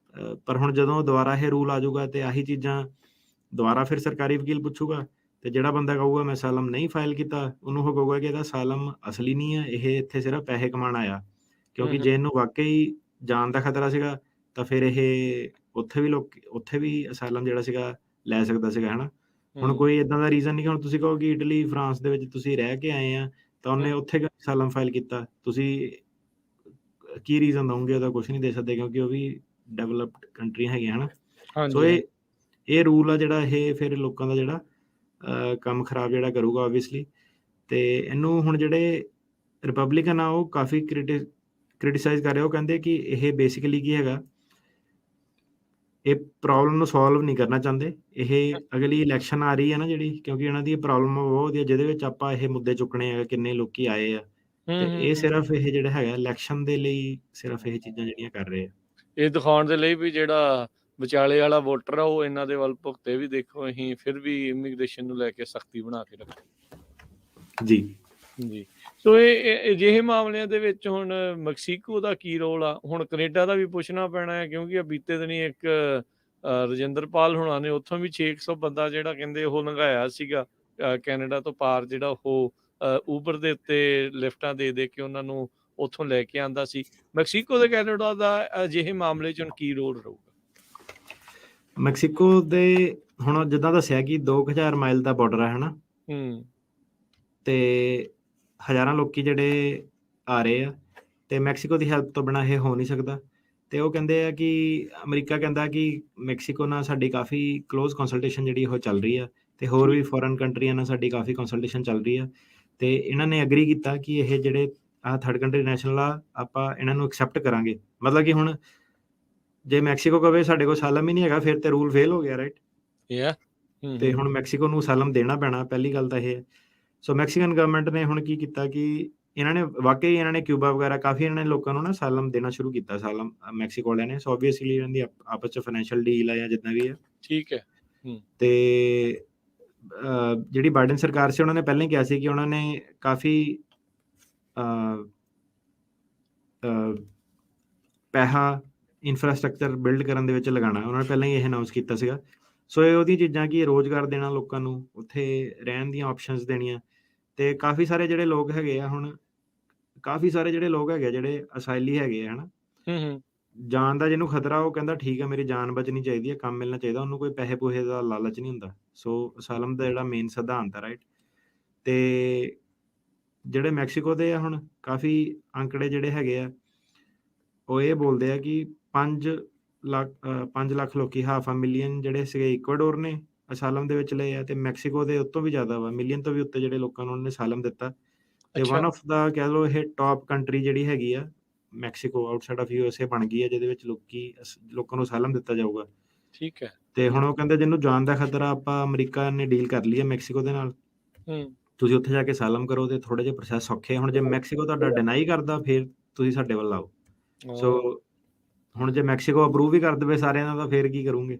ਪਰ ਹੁਣ ਜਦੋਂ ਦੁਬਾਰਾ ਇਹ ਰੂਲ ਆ ਜਾਊਗਾ ਤੇ ਆਹੀ ਚੀਜ਼ਾਂ ਦੁਬਾਰਾ ਫਿਰ ਸਰਕਾਰੀ ਵਕੀਲ ਪੁੱਛੂਗਾ, ਤੇ ਜਿਹੜਾ ਬੰਦਾ ਕਹੂਗਾ ਮੈਂ ਸਾਲਮ ਨਹੀਂ ਫਾਈਲ ਕੀਤਾ, ਉਹਨੂੰ ਉਹ ਕਹੂਗਾ ਕਿ ਇਹਦਾ ਸਾਲਮ ਅਸਲੀ ਨਹੀਂ ਹੈ, ਇਹ ਇੱਥੇ ਸਿਰਫ ਪੈਸੇ ਕਮਾਉਣ ਆਇਆ। ਕਿਉਂਕਿ ਜੇ ਇਹਨੂੰ ਵਾਕਈ ਜਾਨ ਦਾ ਖਤਰਾ ਸੀਗਾ ਤਾਂ ਫਿਰ ਇਹ ਉੱਥੇ ਵੀ ਅਸਾਲਮ ਜਿਹੜਾ ਸੀਗਾ ਲੈ ਸਕਦਾ ਸੀਗਾ, ਹਨਾ। ਹੁਣ ਕੋਈ ਏਦਾਂ ਦਾ ਰੀਜ਼ਨ ਨਹੀਂ ਕਿ ਹੁਣ ਤੁਸੀਂ ਕਹੋ ਕਿ ਇਟਲੀ, ਫਰਾਂਸ ਦੇ ਵਿੱਚ ਤੁਸੀਂ ਰਹਿ ਕੇ ਆਏ ਆ ਤਾਂ ਉਹਨੇ ਉੱਥੇ ਕਿਉਂ ਅਸਾਲਮ ਫਾਈਲ ਕੀਤਾ, ਤੁਸੀਂ ਕੀ ਰੀਜ਼ਨ ਦਓਗੇ? ਉਹਦਾ ਕੁਛ ਨਹੀਂ ਦੇ ਸਕਦੇ ਕਿਉਂਕਿ ਉਹ ਵੀ ਡਿਵੈਲਪਡ ਕੰਟਰੀਆਂ ਹੈਗੀਆਂ, ਹਨਾ। ਸੋ ਇਹ ਰੂਲ ਆ ਜਿਹੜਾ ਇਹ ਫਿਰ ਲੋਕਾਂ ਦਾ ਜਿਹੜਾ ਕੰਮ ਖਰਾਬ ਜਿਹੜਾ ਕਰੂਗਾ ਓਬਵੀਅਸਲੀ। ਤੇ ਇਹਨੂੰ ਹੁਣ ਜਿਹੜੇ ਰਿਪਬਲਿਕਨ ਆ ਉਹ ਕਾਫੀ ਕ੍ਰਿਟੀਸਾਈਜ਼ ਕਰ ਰਹੇ, ਉਹ ਕਹਿੰਦੇ ਕਿ ਇਹ ਬੇਸਿਕਲੀ ਕੀ ਹੈਗਾ, ਇਹ ਪ੍ਰੋਬਲਮ ਨੂੰ ਸੋਲਵ ਨਹੀਂ ਕਰਨਾ ਚਾਹੁੰਦੇ। ਇਹ ਅਗਲੀ ਇਲੈਕਸ਼ਨ ਆ ਰਹੀ ਹੈ ਨਾ ਜਿਹੜੀ, ਕਿਉਂਕਿ ਇਹਨਾਂ ਦੀ ਪ੍ਰੋਬਲਮ ਬਹੁਤ ਵਧੀਆ ਜਿਹਦੇ ਵਿੱਚ ਆਪਾਂ ਇਹ ਮੁੱਦੇ ਚੁੱਕਣੇ ਆ, ਕਿੰਨੇ ਲੋਕੀ ਆਏ ਆ, ਤੇ ਇਹ ਸਿਰਫ ਇਹ ਜਿਹੜਾ ਹੈਗਾ ਇਲੈਕਸ਼ਨ ਦੇ ਲਈ ਸਿਰਫ ਇਹ ਚੀਜ਼ਾਂ ਜਿਹੜੀਆਂ ਕਰ ਰਹੇ ਆ, ਇਹ ਦਿਖਾਉਣ ਦੇ ਲਈ ਵੀ ਜਿਹੜਾ ਵਿਚਾਲੇ ਵਾਲਾ ਵੋਟਰ ਆ ਉਹ ਇਹਨਾਂ ਦੇ ਵੱਲ ਭੁਗਤੇ ਵੀ। ਦੇਖੋ ਅਸੀਂ ਫਿਰ ਵੀ ਇਮੀਗ੍ਰੇਸ਼ਨ ਨੂੰ ਲੈ ਕੇ ਸਖਤੀ ਬਣਾ ਕੇ ਰੱਖੀ ਜੀ। ਸੋ ਇਹ ਅਜਿਹੇ ਮਾਮਲਿਆਂ ਦੇ ਵਿੱਚ ਹੁਣ ਮੈਕਸੀਕੋ ਦਾ ਕੀ ਰੋਲ ਆ? ਹੁਣ ਕੈਨੇਡਾ ਦਾ ਵੀ ਪੁੱਛਣਾ ਪੈਣਾ ਹੈ, ਕਿਉਂਕਿ ਬੀਤੇ ਦਿਨੀ ਇੱਕ ਰਜਿੰਦਰਪਾਲ ਹੁਣਾਂ ਨੇ ਉੱਥੋਂ ਵੀ 600 ਬੰਦਾ ਜਿਹੜਾ ਕਹਿੰਦੇ ਉਹ ਲੰਘਾਇਆ ਸੀਗਾ ਕੈਨੇਡਾ ਤੋਂ ਪਾਰ, ਜਿਹੜਾ ਉਹ ਊਬਰ ਦੇ ਉੱਤੇ ਲਿਫਟਾਂ ਦੇ ਕੇ ਉਹਨਾਂ ਨੂੰ ਉੱਥੋਂ ਲੈ ਕੇ ਆਂਦਾ ਸੀ। ਮੈਕਸੀਕੋ ਤੇ ਕੈਨੇਡਾ ਦਾ ਅਜਿਹੇ ਮਾਮਲੇ 'ਚ ਹੁਣ ਕੀ ਰੋਲ ਰਹੂਗਾ? ਮੈਕਸੀਕੋ ਦੇ ਹੁਣ ਜਿੱਦਾਂ ਦੱਸਿਆ ਕਿ 2000 ਮਾਈਲ ਦਾ ਬਾਰਡਰ ਹੈ, ਹਨਾ, ਤੇ ਹਜ਼ਾਰਾਂ ਲੋਕੀ ਜਿਹੜੇ ਆ ਰਹੇ ਆ, ਤੇ ਮੈਕਸੀਕੋ ਦੀ ਹੈਲਪ ਤੋਂ ਬਿਨਾਂ ਇਹ ਹੋ ਨਹੀਂ ਸਕਦਾ। ਤੇ ਉਹ ਕਹਿੰਦੇ ਆ ਕਿ ਅਮਰੀਕਾ ਕਹਿੰਦਾ ਕਿ ਮੈਕਸੀਕੋ ਨਾਲ ਸਾਡੀ ਕਾਫੀ ਕਲੋਜ਼ ਕੰਸਲਟੇਸ਼ਨ ਜਿਹੜੀ ਉਹ ਚੱਲ ਰਹੀ ਆ, ਤੇ ਹੋਰ ਵੀ ਫੋਰਨ ਕੰਟਰੀਆਂ ਨਾਲ ਸਾਡੀ ਕਾਫੀ ਕੰਸਲਟੇਸ਼ਨ ਚੱਲ ਰਹੀ ਆ। ਤੇ ਇਹਨਾਂ ਨੇ ਐਗਰੀ ਕੀਤਾ ਕਿ ਇਹ ਜਿਹੜੇ ਥਰਡ ਕੰਟਰੀ ਨੈਸ਼ਨਲ ਆ, ਆਪਾਂ ਇਹਨਾਂ ਨੂੰ ਐਕਸੈਪਟ ਕਰਾਂਗੇ। ਮਤਲਬ ਕਿ ਹੁਣ ਜੇ ਮੈਕਸੀਕੋ ਕਵੇ ਸਾਡੇ ਕੋਲ ਸਾਲਮ ਹੀ ਨਹੀਂ ਹੈਗਾ, ਫਿਰ ਤੇ ਰੂਲ ਫੇਲ ਹੋ ਗਿਆ, ਰਾਈਟ? ਤੇ ਹੁਣ ਮੈਕਸੀਕੋ ਨੂੰ ਸਾਲਮ ਦੇਣਾ ਪੈਣਾ, ਪਹਿਲੀ ਗੱਲ ਤਾਂ ਇਹ ਹੈ। ਸੋ ਮੈਕਸੀਕਨ ਗਵਰਨਮੈਂਟ ਨੇ ਹੁਣ ਕੀ ਕੀਤਾ ਕਿ ਇਹਨਾਂ ਨੇ ਕਿਊਬਾ ਵਗੈਰਾ ਕਾਫੀ ਇਹਨਾਂ ਨੇ ਲੋਕਾਂ ਨੂੰ ਨਾ ਸਾਲਮ ਦੇਣਾ ਸ਼ੁਰੂ ਕੀਤਾ, ਸਾਲਮ ਮੈਕਸੀਕੋ ਵਾਲਿਆਂ ਨੇ। ਸੋ ਆਬਵੀਅਸਲੀ ਇਹਨਾਂ ਦੀ ਆਪਸ ਚ ਫਾਈਨੈਂਸ਼ੀਅਲ ਡੀਲ ਆ ਜਾਂ ਜਿੱਦਾਂ ਵੀ ਹੈ, ਠੀਕ ਹੈ। ਤੇ ਜਿਹੜੀ ਬਾਈਡਨ ਸਰਕਾਰ ਸੀ ਉਹਨਾਂ ਨੇ ਪਹਿਲਾਂ ਹੀ ਕਿਹਾ ਸੀ ਕਿ ਉਹਨਾਂ ਨੇ ਕਾਫੀ ਪੈਸਾ ਇਨਫਰਾਸਟਰਕਚਰ ਬਿਲਡ ਕਰਨ ਦੇ ਵਿੱਚ ਲਗਾਉਣਾ, ਉਹਨਾਂ ਨੇ ਪਹਿਲਾਂ ਹੀ ਇਹ ਅਨਾਉਂਸ ਕੀਤਾ ਸੀਗਾ। ਸੋ ਇਹ ਉਹਦੀਆਂ ਚੀਜ਼ਾਂ ਕਿ ਰੋਜ਼ਗਾਰ ਦੇਣਾ ਲੋਕਾਂ ਨੂੰ, ਉੱਥੇ ਰਹਿਣ ਦੀਆਂ ਆਪਸ਼ਨਸ ਦੇਣੀਆਂ, ਤੇ ਕਾਫੀ ਸਾਰੇ ਜਿਹੜੇ ਲੋਕ ਹੈਗੇ ਆ, ਹੁਣ ਕਾਫੀ ਸਾਰੇ ਜਿਹੜੇ ਲੋਕ ਹੈਗੇ ਜਿਹੜੇ ਅਸਾਈਲੀ ਹੈਗੇ ਆ, ਹਨਾ, ਜਾਨ ਦਾ ਜਿਹਨੂੰ ਖਤਰਾ, ਉਹ ਕਹਿੰਦਾ ਠੀਕ ਹੈ ਮੇਰੀ ਜਾਨ ਬਚਣੀ ਚਾਹੀਦੀ ਹੈ, ਕੰਮ ਮਿਲਣਾ ਚਾਹੀਦਾ, ਉਹਨੂੰ ਕੋਈ ਪੈਸੇ ਪੂਸੇ ਦਾ ਲਾਲਚ ਨਹੀਂ ਹੁੰਦਾ। ਸੋ ਅਸਾਲਮ ਦਾ ਜਿਹੜਾ ਮੇਨ ਸਿਧਾਂਤ ਹੈ, ਰਾਈਟ? ਤੇ ਜਿਹੜੇ ਮੈਕਸੀਕੋ ਦੇ ਆ, ਹੁਣ ਕਾਫੀ ਅੰਕੜੇ ਜਿਹੜੇ ਹੈਗੇ ਆ ਉਹ ਇਹ ਬੋਲਦੇ ਆ ਕਿ 5 ਲੱਖ ਲੋਕੀ, 500 ਮਿਲੀਅਨ ਜਿਹੜੇ ਸੀਗੇ ਇਕਵਾਡੋਰ ਨੇ ਅਸਾਲਮ ਦੇ ਵਿੱਚ ਲਏ ਆ, ਤੇ ਮੈਕਸੀਕੋ ਦੇ ਉੱਤੋਂ ਵੀ ਜ਼ਿਆਦਾ ਵਾ, ਮਿਲੀਅਨ ਤੋਂ ਵੀ ਉੱਤੇ ਜਿਹੜੇ ਲੋਕਾਂ ਨੂੰ ਉਹਨੇ ਅਸਾਲਮ ਦਿੱਤਾ। ਤੇ ਵਨ ਆਫ ਦਾ ਕਹਿ ਲਓ ਇਹ ਟੌਪ ਕੰਟਰੀ ਜਿਹੜੀ ਹੈਗੀ ਆ ਮੈਕਸੀਕੋ, ਆਊਟਸਾਈਡ ਆਫ USA ਬਣ ਗਈ ਹੈ, ਜਿਹਦੇ ਵਿੱਚ ਲੋਕਾਂ ਨੂੰ ਅਸਾਲਮ ਦਿੱਤਾ ਜਾਊਗਾ। ਠੀਕ ਹੈ। ਤੇ ਹੁਣ ਉਹ ਕਹਿੰਦੇ ਜਿਹਨੂੰ ਜਾਨ ਦਾ ਖਤਰਾ, ਆਪਾਂ ਅਮਰੀਕਾ ਨੇ ਡੀਲ ਕਰ ਲਈ ਹੈ ਮੈਕਸੀਕੋ ਦੇ ਨਾਲ, ਤੁਸੀਂ ਉੱਥੇ ਜਾ ਕੇ ਅਸਾਲਮ ਕਰੋ, ਤੇ ਥੋੜੇ ਜਿਹੇ ਪ੍ਰੋਸੈਸ ਸੌਖੇ। ਹੁਣ ਜੇ ਮੈਕਸੀਕੋ ਤੁਹਾਡਾ ਡਿਨਾਈ ਕਰਦਾ, ਫਿਰ ਤੁਸੀਂ ਸਾਡੇ ਵੱਲ ਆਓ। ਸੋ ਹੁਣ ਜੇ ਮੈਕਸੀਕੋ ਅਪਰੂਵ ਵੀ ਕਰ ਦੇਵੇ ਸਾਰਿਆਂ ਦਾ, ਤਾਂ ਫਿਰ ਕੀ ਕਰੋਗੇ?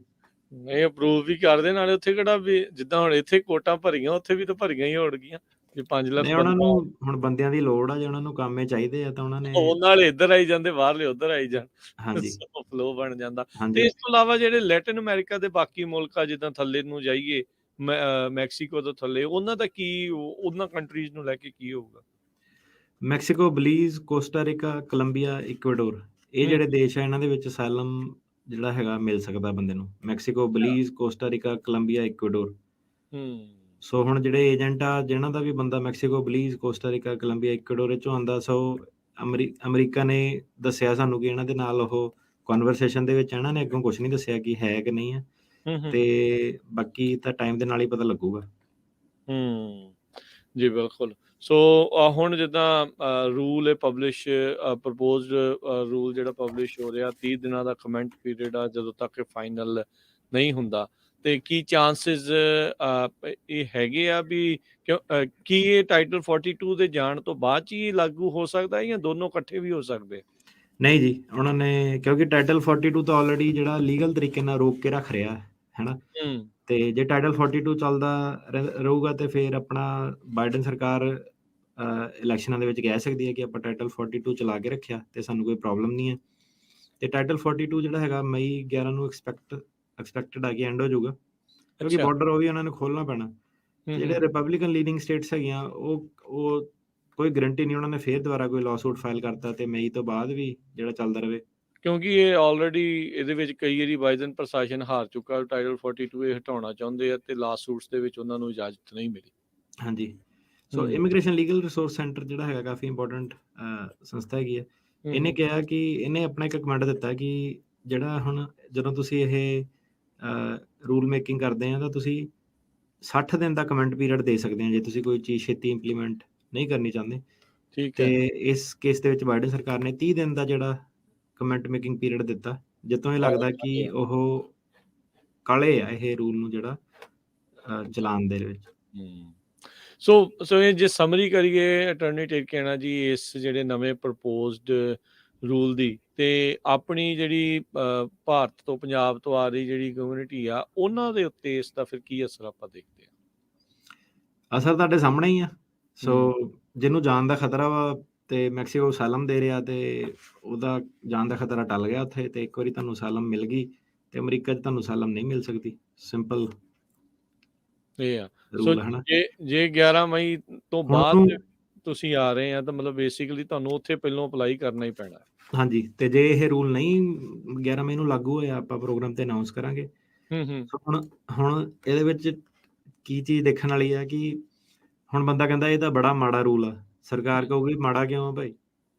ਨਹੀਂ ਅਪਰੂਵ ਵੀ ਕਰਦੇ, ਨਾਲੇ ਉੱਥੇ ਕਿਹੜਾ ਵੀ ਜਿੱਦਾਂ ਹੁਣ ਇੱਥੇ ਕੋਟਾਂ ਭਰੀਆਂ, ਉੱਥੇ ਵੀ ਤਾਂ ਭਰੀਆਂ ਹੀ ਹੋਣਗੀਆਂ। ਜੇ 5 ਲੱਖ ਉਹਨਾਂ ਨੂੰ ਹੁਣ ਬੰਦਿਆਂ ਦੀ ਲੋੜ ਆ, ਜੇ ਉਹਨਾਂ ਨੂੰ ਕੰਮੇ ਚਾਹੀਦੇ ਆ ਤਾਂ ਉਹਨਾਂ ਨੇ ਨਾਲ ਇੱਧਰ ਆਈ ਜਾਂਦੇ, ਬਾਹਰਲੇ ਉੱਧਰ ਆਈ ਜਾਣ, ਹਾਂਜੀ ਫਲੋ ਬਣ ਜਾਂਦਾ। ਤੇ ਇਸ ਤੋਂ ਇਲਾਵਾ ਜਿਹੜੇ ਲੈਟਿਨ ਅਮਰੀਕਾ ਦੇ ਬਾਕੀ ਮੁਲਕ ਆ, ਜਿੱਦਾਂ ਥੱਲੇ ਨੂੰ ਜਾਈਏ ਮੈਕਸੀਕੋ ਤੋਂ ਥੱਲੇ, ਉਹਨਾਂ ਦਾ ਕੀ, ਉਹਨਾਂ ਕੰਟਰੀਜ਼ ਨੂੰ ਲੈ ਕੇ ਕੀ ਹੋਊਗਾ? Mexico, Belize, Costa Rica, Colombia, Ecuador, ਇਹ ਜਿਹੜੇ ਦੇਸ਼ ਆ ਇਹਨਾਂ ਦੇ ਵਿੱਚ ਅਸਾਲਮ ਜਿਹੜਾ ਹੈਗਾ ਮਿਲ ਸਕਦਾ ਬੰਦੇ ਨੂੰ। Mexico, Belize, Costa Rica, Colombia, Ecuador. So ਹੁਣ ਜਿਹੜੇ ਏਜੰਟ ਆ, ਜਿਹਨਾਂ ਦਾ ਵੀ ਬੰਦਾ Mexico, Belize, Costa Rica, Colombia, Ecuador ਚੋਂ ਆਉਂਦਾ, ਸੋ ਅਮਰੀਕਾ ਨੇ ਦੱਸਿਆ ਸਾਨੂੰ ਕਿ ਇਹਨਾਂ ਦੇ ਨਾਲ ਉਹ ਕਨਵਰਸੇਸ਼ਨ ਦੇ ਵਿੱਚ, ਇਹਨਾਂ ਨੇ ਅੱਗੋਂ ਕੁਝ ਨਹੀਂ ਦੱਸਿਆ ਕਿ ਹੈ ਕਿ ਨਹੀਂ ਹੈ, ਤੇ ਬਾਕੀ ਤਾਂ ਟਾਈਮ ਦੇ ਨਾਲ ਹੀ ਪਤਾ ਲੱਗੂਗਾ। ਜੀ ਬਿਲਕੁਲ। ਸੋ ਹੁਣ ਜਿੱਦਾਂ ਰੂਲ ਪਬਲਿਸ਼, ਪ੍ਰਪੋਜ਼ਡ ਰੂਲ ਜਿਹੜਾ ਪਬਲਿਸ਼ ਹੋ ਰਿਹਾ, 30 ਦਿਨਾਂ ਦਾ ਕਮੈਂਟ ਪੀਰੀਅਡ ਆ, ਜਦੋਂ ਤੱਕ ਫਾਈਨਲ ਨਹੀਂ ਹੁੰਦਾ, ਤੇ ਕੀ ਚਾਂਸਿਸ ਇਹ ਹੈਗੇ ਆ ਵੀ ਕੀ ਇਹ ਟਾਈਟਲ 42 ਦੇ ਜਾਣ ਤੋਂ ਬਾਅਦ ਚ ਹੀ ਲਾਗੂ ਹੋ ਸਕਦਾ, ਜਾਂ ਦੋਨੋਂ ਇਕੱਠੇ ਵੀ ਹੋ ਸਕਦੇ? ਨਹੀਂ ਜੀ, ਉਹਨਾਂ ਨੇ, ਕਿਉਂਕਿ ਟਾਈਟਲ 42 ਤਾਂ ਆਲਰੇਡੀ ਜਿਹੜਾ ਲੀਗਲ ਤਰੀਕੇ ਨਾਲ ਰੋਕ ਕੇ ਰੱਖ ਰਿਹਾ ਹੈਨਾ। ਹੂੰ, ਤੇ ਜੇ ਟਾਈਟਲ 42 ਚੱਲਦਾ ਰਹੂਗਾ ਤੇ ਫਿਰ ਆਪਣਾ ਬਾਈਡਨ ਸਰਕਾਰ ਇਲੈਕਸ਼ਨਾਂ ਦੇ ਵਿੱਚ ਕਹਿ ਸਕਦੀ ਹੈ ਕਿ ਆਪਾਂ ਟਾਈਟਲ 42 ਚਲਾ ਕੇ ਰੱਖਿਆ ਤੇ ਸਾਨੂੰ ਕੋਈ ਪ੍ਰੋਬਲਮ ਨਹੀਂ ਹੈ। ਤੇ ਟਾਈਟਲ 42 ਜਿਹੜਾ ਹੈਗਾ ਮਈ 11 ਨੂੰ ਐਕਸਪੈਕਟਡ ਆ ਕਿ ਐਂਡ ਹੋ ਜਾਊਗਾ, ਕਿਉਂਕਿ ਅੱਛਾ। ਬਾਰਡਰ ਉਹ ਵੀ ਉਹਨਾਂ ਨੂੰ ਖੋਲ੍ਹਣਾ ਪੈਣਾ। ਹੂੰ, ਤੇ ਜਿਹੜੇ ਹੂੰ। ਰਿਪਬਲਿਕਨ ਲੀਡਿੰਗ ਸਟੇਟਸ ਹੈਗੀਆਂ ਉਹ ਕੋਈ ਗਰੰਟੀ ਨਹੀਂ ਉਹਨਾਂ ਨੇ ਫੇਰ ਦੁਬਾਰਾ ਕੋਈ ਲਾਸੂਟ ਫਾਈਲ ਕਰਤਾ ਤੇ ਮਈ ਤੋਂ ਬਾਅਦ ਵੀ ਜਿਹੜਾ ਚੱਲਦਾ ਰਵੇ। ਕਿਉਂਕਿ ਇਹ ਆਲਰੇਡੀ ਇਹਦੇ ਵਿੱਚ ਕਈ ਵਾਰੀ ਬਾਈਡਨ ਪ੍ਰਸ਼ਾਸਨ ਹਾਰ ਚੁੱਕਾ, ਟਾਈਟਲ 42 ਇਹ ਹਟਾਉਣਾ ਚਾਹੁੰਦੇ ਆ ਤੇ ਲਾਸੂਟਸ ਦੇ ਵਿੱਚ ਉਹਨਾਂ ਨੂੰ ਇਜਾਜ਼ਤ ਨਹੀਂ ਮਿਲੀ। ਹਾਂਜੀ, ਸੋ ਹੂੰ, ਇਮੀਗ੍ਰੇਸ਼ਨ ਲੀਗਲ ਰਿਸੋਰਸ ਸੈਂਟਰ ਜਿਹੜਾ ਹੈਗਾ ਕਾਫੀ ਇੰਪੋਰਟੈਂਟ ਸੰਸਥਾ ਹੈਗੀ ਹੈ। ਹੂੰ, ਇਹਨੇ ਹੂੰ, ਕਿਹਾ ਕਿ ਇਹਨੇ ਆਪਣਾ ਇੱਕ ਕਮੈਂਟ ਦਿੱਤਾ ਕਿ ਜਿਹੜਾ ਹੁਣ ਜਦੋਂ ਤੁਸੀਂ ਇਹ ਰੂਲ ਮੇਕਿੰਗ ਕਰਦੇ ਆ ਤਾਂ ਤੁਸੀਂ 60 ਦਿਨ ਦਾ ਕਮੈਂਟ ਪੀਰੀਅਡ ਦੇ ਸਕਦੇ ਆ ਜੇ ਤੁਸੀਂ ਕੋਈ ਚੀਜ਼ ਛੇਤੀ ਇੰਪਲੀਮੈਂਟ ਨਹੀਂ ਕਰਨੀ ਚਾਹੁੰਦੇ। ਠੀਕ ਤੇ ਹੈ। ਇਸ ਕੇਸ ਦੇ ਵਿੱਚ ਬਾਈਡਨ ਸਰਕਾਰ ਨੇ 30 ਦਿਨ ਦਾ ਜਿਹੜਾ ਕਮੈਂਟ ਮੇਕਿੰਗ ਪੀਰੀਅਡ ਦਿੱਤਾ, ਜਿੱਥੋਂ ਇਹ ਲੱਗਦਾ ਕਿ ਵਧੀਆ। ਉਹ ਕਾਲੇ ਆ ਇਹ ਰੂਲ ਨੂੰ ਜਿਹੜਾ ਚਲਾਉਣ ਦੇ ਵਿੱਚ। ਹੂੰ। ਸੋ ਇਹ ਜੇ ਸਮਰੀ ਕਰੀਏ ਅਟਾਰਨੀ ਟਿਰਕੇਨਾ ਜੀ ਇਸ ਜਿਹੜੇ ਨਵੇਂ ਪ੍ਰਪੋਜ਼ਡ ਰੂਲ ਦੀ ਤੇ ਆਪਣੀ ਜਿਹੜੀ ਭਾਰਤ ਤੋਂ ਪੰਜਾਬ ਤੋਂ ਆ ਰਹੀ ਜਿਹੜੀ ਕਮਿਊਨਿਟੀ ਆ ਉਹਨਾਂ ਦੇ ਉੱਤੇ ਇਸ ਦਾ ਫਿਰ ਕੀ ਅਸਰ ਆਪਾਂ ਦੇਖਦੇ ਹਾਂ। ਅਸਰ ਤੁਹਾਡੇ ਸਾਹਮਣੇ ਹੀ ਆ। ਸੋ ਹੂੰ, ਜਿਹਨੂੰ ਜਾਨ ਦਾ ਖਤਰਾ ਵਾ ਤੇ ਮੈਕਸੀਕੋ ਅਸਾਲਮ ਦੇ ਰਿਹਾ ਤੇ ਉਹਦਾ ਜਾਨ ਦਾ ਖਤਰਾ ਟਲ ਗਿਆ ਉੱਥੇ, ਤੇ ਇੱਕ ਵਾਰੀ ਤੁਹਾਨੂੰ ਅਸਾਲਮ ਮਿਲ ਗਈ ਤੇ ਅਮਰੀਕਾ 'ਚ ਤੁਹਾਨੂੰ ਅਸਾਲਮ ਨਹੀਂ ਮਿਲ ਸਕਦੀ। ਸਿੰਪਲ ਇਹ ਆ। ਸੋ ਰੂਲ ਹੈ ਨਾ। ਜੇ 11 ਮਈ ਤੋਂ ਹੁਣ ਬਾਅਦ ਉਹਨੂੰ ਤੁਸੀਂ ਆ ਰਹੇ ਆ ਤਾਂ ਮਤਲਬ ਬੇਸਿਕਲੀ ਤੁਹਾਨੂੰ ਉੱਥੇ ਪਹਿਲਾਂ ਅਪਲਾਈ ਕਰਨਾ ਹੀ ਪੈਣਾ। ਹਾਂਜੀ, ਤੇ ਜੇ ਇਹ ਰੂਲ ਨਹੀਂ 11 ਮਈ ਨੂੰ ਲਾਗੂ ਹੋਇਆ ਆਪਾਂ ਪ੍ਰੋਗਰਾਮ ਤੇ ਅਨਾਉਂਸ ਕਰਾਂਗੇ। ਹੂੰ, ਹੂੰ, ਸੋ ਹੁਣ ਇਹਦੇ ਵਿੱਚ ਕੀ ਚੀਜ਼ ਦੇਖਣ ਵਾਲੀ ਆ ਕਿ ਹੁਣ ਬੰਦਾ ਕਹਿੰਦਾ ਇਹ ਤਾਂ ਬੜਾ ਮਾੜਾ ਰੂਲ ਆ। ਸਰਕਾਰ ਕਹੂਗੀ ਮਾੜਾ ਕਿਉਂ ਆ ਭਾਈ?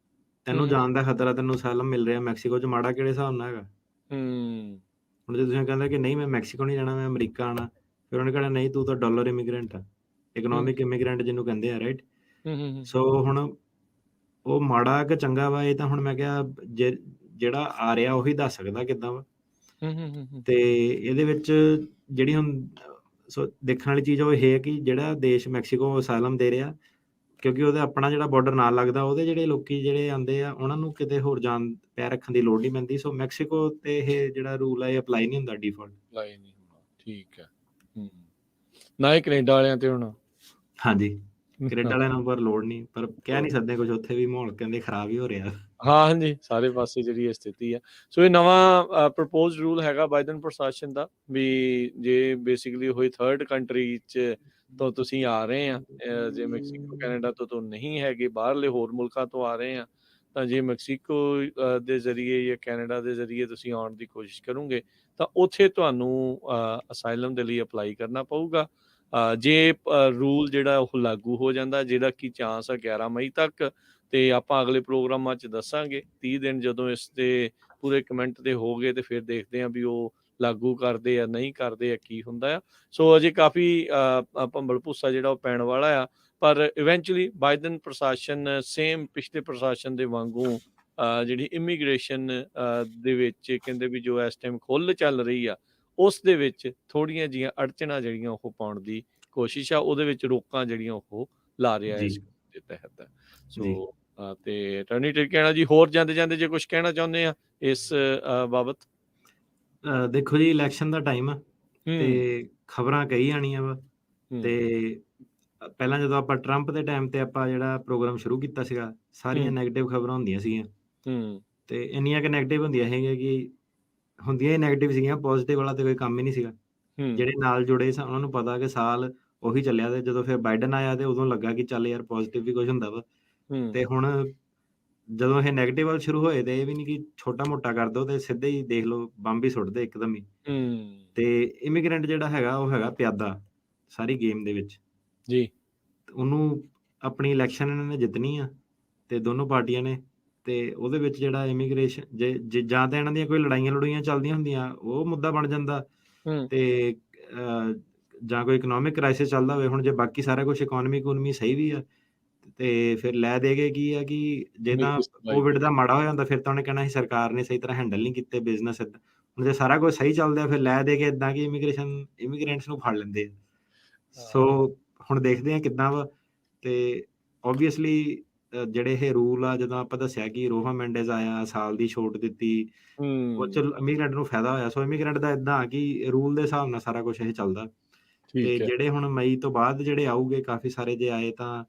ਤੈਨੂੰ ਹੂੰ, ਜਾਨ ਦਾ ਖਤਰਾ, ਤੈਨੂੰ ਅਸਾਲਮ ਮਿਲ ਰਿਹਾ ਮੈਕਸੀਕੋ 'ਚ, ਮਾੜਾ ਕਿਹੜੇ ਹਿਸਾਬ ਨਾਲ ਹੈਗਾ? ਹੂੰ, ਹੁਣ ਜੇ ਤੁਸੀਂ ਕਹਿੰਦੇ ਕਿ ਨਹੀਂ ਮੈਂ ਮੈਕਸੀਕੋ ਨਹੀਂ ਜਾਣਾ, ਮੈਂ ਅਮਰੀਕਾ ਆਉਣਾ, ਫਿਰ ਉਹਨੇ ਕਹਿਣਾ ਨਹੀਂ ਤੂੰ ਤਾਂ ਡਾਲਰ ਇਮੀਗ੍ਰੈਂਟ ਆ, ਹੂੰ, ਇਕਨੋਮਿਕ ਇਮੀਗ੍ਰੈਂਟ ਜਿਹਨੂੰ ਕਹਿੰਦੇ ਆ, ਰਾਈਟ? ਹੂੰ, ਹੂੰ, ਸੋ ਹੁਣ ਉਹ ਮਾੜਾ ਕਿ ਚੰਗਾ ਵਾ ਇਹ ਤਾਂ ਹੁਣ ਮੈਂ ਕਿਹਾ ਜਿਹੜਾ ਆ ਰਿਹਾ ਉਹੀ ਦੱਸ ਸਕਦਾ ਕਿੱਦਾਂ ਵਾ। ਹੂੰ, ਹੂੰ, ਹੂੰ, ਤੇ ਇਹਦੇ ਵਿੱਚ ਜਿਹੜੀ ਹੁਣ ਸੋ ਦੇਖਣ ਵਾਲੀ ਚੀਜ਼ ਉਹ ਇਹ ਹੈ ਕਿ ਜਿਹੜਾ ਦੇਸ਼ ਮੈਕਸੀਕੋ ਅਸਾਲਮ ਦੇ ਰਿਹਾ, ਕਿਉਂਕਿ ਉਹਦਾ ਆਪਣਾ ਜਿਹੜਾ ਬਾਰਡਰ ਨਾਲ ਲੱਗਦਾ, ਉਹਦੇ ਜਿਹੜੇ ਲੋਕੀ ਜਿਹੜੇ ਆਉਂਦੇ ਆ ਉਹਨਾਂ ਨੂੰ ਕਿਤੇ ਹੋਰ ਜਾਣ ਪੈਰ ਰੱਖਣ ਦੀ ਲੋੜ ਨਹੀਂ ਪੈਂਦੀ। ਸੋ ਮੈਕਸੀਕੋ ਤੇ ਇਹ ਜਿਹੜਾ ਰੂਲ ਆ ਇਹ ਅਪਲਾਈ ਨਹੀਂ ਹੁੰਦਾ ਡਿਫਾਲਟ। ਅਪਲਾਈ ਨਹੀਂ ਹੋਣਾ। ਠੀਕ ਹੈ। ਹੂੰ, ਨਾ ਹੀ ਕੈਨੇਡਾ ਵਾਲਿਆਂ ਤੇ ਹੋਣਾ। ਹਾਂਜੀ, ਕੈਨੇਡਾ ਵਾਲਿਆਂ ਨੂੰ ਪਰ ਲੋੜ ਨਹੀਂ, ਪਰ ਕਹਿ ਨਹੀਂ ਸਕਦੇ ਕੁਝ, ਉੱਥੇ ਵੀ ਮਾਹੌਲ ਕਹਿੰਦੇ ਖਰਾਬ ਹੀ ਹੋ ਰਿਹਾ। ਹਾਂਜੀ, ਸਾਰੇ ਪਾਸੇ ਜਿਹੜੀ ਇਹ ਸਥਿਤੀ ਆ। ਸੋ ਇਹ ਨਵਾਂ ਪ੍ਰਪੋਜ਼ਡ ਰੂਲ ਹੈਗਾ ਬਾਈਡਨ ਪ੍ਰਸ਼ਾਸਨ ਦਾ ਵੀ ਜੇ ਬੇਸਿਕਲੀ ਹੋਈ ਥਰਡ ਕੰਟਰੀ 'ਚ ਤੋਂ ਤੁਸੀਂ ਆ ਰਹੇ ਆ, ਜੇ ਮੈਕਸੀਕੋ ਕੈਨੇਡਾ ਤੋਂ ਨਹੀਂ ਹੈਗੇ, ਬਾਹਰਲੇ ਹੋਰ ਮੁਲਕਾਂ ਤੋਂ ਆ ਰਹੇ ਆ, ਤਾਂ ਜੇ ਮੈਕਸੀਕੋ ਦੇ ਜ਼ਰੀਏ ਜਾਂ ਕੈਨੇਡਾ ਦੇ ਜ਼ਰੀਏ ਤੁਸੀਂ ਆਉਣ ਦੀ ਕੋਸ਼ਿਸ਼ ਕਰੋਗੇ ਤਾਂ ਉੱਥੇ ਤੁਹਾਨੂੰ ਅਸਾਈਲਮ ਦੇ ਲਈ ਅਪਲਾਈ ਕਰਨਾ ਪਊਗਾ। ਜੇ ਰੂਲ ਜਿਹੜਾ ਉਹ ਲਾਗੂ ਹੋ ਜਾਂਦਾ, ਜਿਹੜਾ ਕਿ ਚਾਂਸ ਆ 11 ਮਈ ਤੱਕ, ਤੇ ਆਪਾਂ ਅਗਲੇ ਪ੍ਰੋਗਰਾਮਾਂ 'ਚ ਦੱਸਾਂਗੇ 30 ਦਿਨ ਜਦੋਂ ਇਸ ਦੇ ਪੂਰੇ ਕਮੈਂਟ ਤੇ ਹੋ ਗਏ ਤੇ ਫਿਰ ਦੇਖਦੇ ਹਾਂ ਵੀ ਉਹ ਲਾਗੂ ਕਰਦੇ ਆ ਨਹੀਂ ਕਰਦੇ ਆ ਕੀ ਹੁੰਦਾ ਆ। ਸੋ ਅਜੇ ਕਾਫੀ ਭੰਬਲ ਭੂਸਾ ਜਿਹੜਾ ਉਹ ਪੈਣ ਵਾਲਾ ਆ, ਪਰ ਇਵੈਂਚੁਅਲੀ ਬਾਈਡਨ ਪ੍ਰਸ਼ਾਸਨ ਸੇਮ ਪਿਛਲੇ ਪ੍ਰਸ਼ਾਸਨ ਦੇ ਵਾਂਗੂ ਜਿਹੜੀ ਇਮੀਗ੍ਰੇਸ਼ਨ ਦੇ ਵਿੱਚ ਕਹਿੰਦੇ ਵੀ ਜੋ ਇਸ ਟਾਈਮ ਖੁੱਲ੍ਹ ਚੱਲ ਰਹੀ ਆ ਉਸ ਦੇ ਵਿੱਚ ਥੋੜ੍ਹੀਆਂ ਜਿਹੀਆਂ ਅੜਚਣਾਂ ਜਿਹੜੀਆਂ ਉਹ ਪਾਉਣ ਦੀ ਕੋਸ਼ਿਸ਼ ਆ, ਉਹਦੇ ਵਿੱਚ ਰੋਕਾਂ ਜਿਹੜੀਆਂ ਉਹ ਲਾ ਰਿਹਾ ਜੀ ਇਸ ਦੇ ਤਹਿਤ। ਜੀ ਸੋ ਤੇ ਅਟਾਰਨੀ ਟਿਰਕੇਨਾ ਜੀ ਹੋਰ ਜਾਂਦੇ ਜਾਂਦੇ ਜੇ ਕੁਝ ਕਹਿਣਾ ਚਾਹੁੰਦੇ ਆ ਇਸ ਬਾਬਤ? ਦੇਖੋ ਜੀ, ਇਲੈਕਸ਼ਨ ਦਾ ਟਾਈਮ ਆ ਤੇ ਹੂੰ, ਖਬਰਾਂ ਕਈ ਆਣੀਆਂ ਵਾ। ਹੂੰ, ਤੇ ਪਹਿਲਾਂ ਜਦੋਂ ਆਪਾਂ ਟਰੰਪ ਦੇ ਟਾਈਮ ਤੇ ਆਪਾਂ ਜਿਹੜਾ ਪ੍ਰੋਗਰਾਮ ਸ਼ੁਰੂ ਕੀਤਾ ਸੀਗਾ, ਸਾਰੀਆਂ ਹੂੰ, ਨੈਗੇਟਿਵ ਖਬਰਾਂ ਹੁੰਦੀਆਂ ਸੀਗੀਆਂ ਹੂੰ, ਤੇ ਇੰਨੀਆਂ ਕਿ ਨੈਗੇਟਿਵ ਹੁੰਦੀਆਂ ਸੀਗੀਆਂ ਕਿ ਹੁੰਦੀਆਂ ਹੀ ਨੈਗੇਟਿਵ ਸੀਗੀਆਂ, ਪੋਜ਼ਿਟਿਵ ਵਾਲਾ ਤੇ ਕੋਈ ਕੰਮ ਹੀ ਨਹੀਂ ਸੀਗਾ। ਹੂੰ, ਜਿਹੜੇ ਨਾਲ ਜੁੜੇ ਸਨ ਉਹਨਾਂ ਨੂੰ ਪਤਾ ਕਿ ਸਾਲ ਉਹੀ ਚੱਲਿਆ ਤੇ ਜਦੋਂ ਫਿਰ ਬਾਈਡਨ ਆਇਆ ਤੇ ਉਦੋਂ ਲੱਗਾ ਕਿ ਚੱਲ ਯਾਰ ਪੋਜ਼ਿਟਿਵ ਵੀ ਕੁਝ ਹੁੰਦਾ ਵਾ। ਹੂੰ, ਤੇ ਹੁਣ ਜਦੋਂ ਇਹ ਨੈਗੇਟਿਵ ਵੱਲ ਸ਼ੁਰੂ ਹੋਏ ਤੇ ਇਹ ਵੀ ਨਹੀਂ ਕਿ ਛੋਟਾ-ਮੋਟਾ ਕਰ ਦੋ ਤੇ ਸਿੱਧੇ ਹੀ ਦੇਖ ਲਓ ਬੰਬ ਹੀ ਸੁੱਟਦੇ ਇੱਕਦਮ ਹੀ। ਹੂੰ, ਤੇ ਇਮੀਗ੍ਰੈਂਟ ਜਿਹੜਾ ਹੈਗਾ ਉਹ ਹੈਗਾ ਪਿਆਦਾ ਸਾਰੀ ਗੇਮ ਦੇ ਵਿੱਚ। ਜੀ, ਉਹਨੂੰ ਆਪਣੀ ਇਲੈਕਸ਼ਨ ਇਹਨਾਂ ਨੇ ਜਿੱਤਣੀ ਆ ਤੇ ਦੋਨੋਂ ਪਾਰਟੀਆਂ ਨੇ, ਤੇ ਉਹਦੇ ਵਿੱਚ ਜਿਹੜਾ ਇਮੀਗ੍ਰੇਸ਼ਨ ਜੇ ਜਾਂ ਤਾਂ ਇਹਨਾਂ ਦੀਆਂ ਕੋਈ ਲੜਾਈਆਂ-ਲੜੂਈਆਂ ਚੱਲਦੀਆਂ ਹੁੰਦੀਆਂ ਉਹ ਮੁੱਦਾ ਬਣ ਜਾਂਦਾ ਹੂੰ, ਤੇ ਜਾਂ ਕੋਈ ਇਕਨੋਮਿਕ ਕ੍ਰਾਈਸਿਸ ਚੱਲਦਾ ਹੋਵੇ। ਹੁਣ ਜੇ ਬਾਕੀ ਸਾਰਾ ਕੁਛ ਇਕੋਨਮੀ ਸਹੀ ਵੀ ਆ ਤੇ ਫਿਰ ਲੈ ਦੇ ਕੇ ਕੀ ਆ ਕਿ ਜੇ ਤਾਂ ਬਿਲਕੁਲ ਸਹੀ ਕੋਵਿਡ ਦਾ ਮਾੜਾ ਹੋ ਜਾਂਦਾ ਫਿਰ ਤਾਂ ਉਹਨੇ ਕਹਿਣਾ ਸੀ ਸਰਕਾਰ ਨੇ ਸਹੀ ਤਰ੍ਹਾਂ ਹੈਂਡਲ ਨਹੀਂ ਕੀਤੇ ਬਿਜ਼ਨਸ ਏਦਾਂ। ਹੁਣ ਜੇ ਸਾਰਾ ਕੁਝ ਸਹੀ ਚੱਲਦਾ ਫਿਰ ਲੈ ਦੇ ਕੇ ਏਦਾਂ ਕਿ ਇਮੀਗ੍ਰੈਂਟਸ ਨੂੰ ਫੜ ਲੈਂਦੇ ਆ। ਹਾਂ, ਸੋ ਹੁਣ ਦੇਖਦੇ ਆ ਕਿੱਦਾਂ ਵਾ। ਤੇ ਆਬਵੀਅਸਲੀ ਜਿਹੜੇ ਇਹ ਰੂਲ ਆ, ਜਦੋਂ ਆਪਾਂ ਦੱਸਿਆ ਕਿ ਰੋਹਾ ਮੈਂਡੇਜ਼ ਆਇਆ, ਸਾਲ ਦੀ ਛੋਟ ਦਿੱਤੀ, ਉਹ 'ਚ ਇਮੀਗ੍ਰੈਂਟ ਨੂੰ ਫਾਇਦਾ ਹੋਇਆ। ਸੋ ਇਮੀਗ੍ਰੈਂਟ ਦਾ ਏਦਾਂ ਕਿ ਰੂਲ ਦੇ ਹਿਸਾਬ ਨਾਲ ਸਾਰਾ ਕੁਛ ਇਹ ਚੱਲਦਾ। ਤੇ ਠੀਕ ਹੈ। ਜਿਹੜੇ ਹੁਣ ਮਈ ਤੋਂ ਬਾਅਦ ਜਿਹੜੇ ਆਊਗੇ, ਕਾਫੀ ਸਾਰੇ ਜੇ ਆਏ ਤਾਂ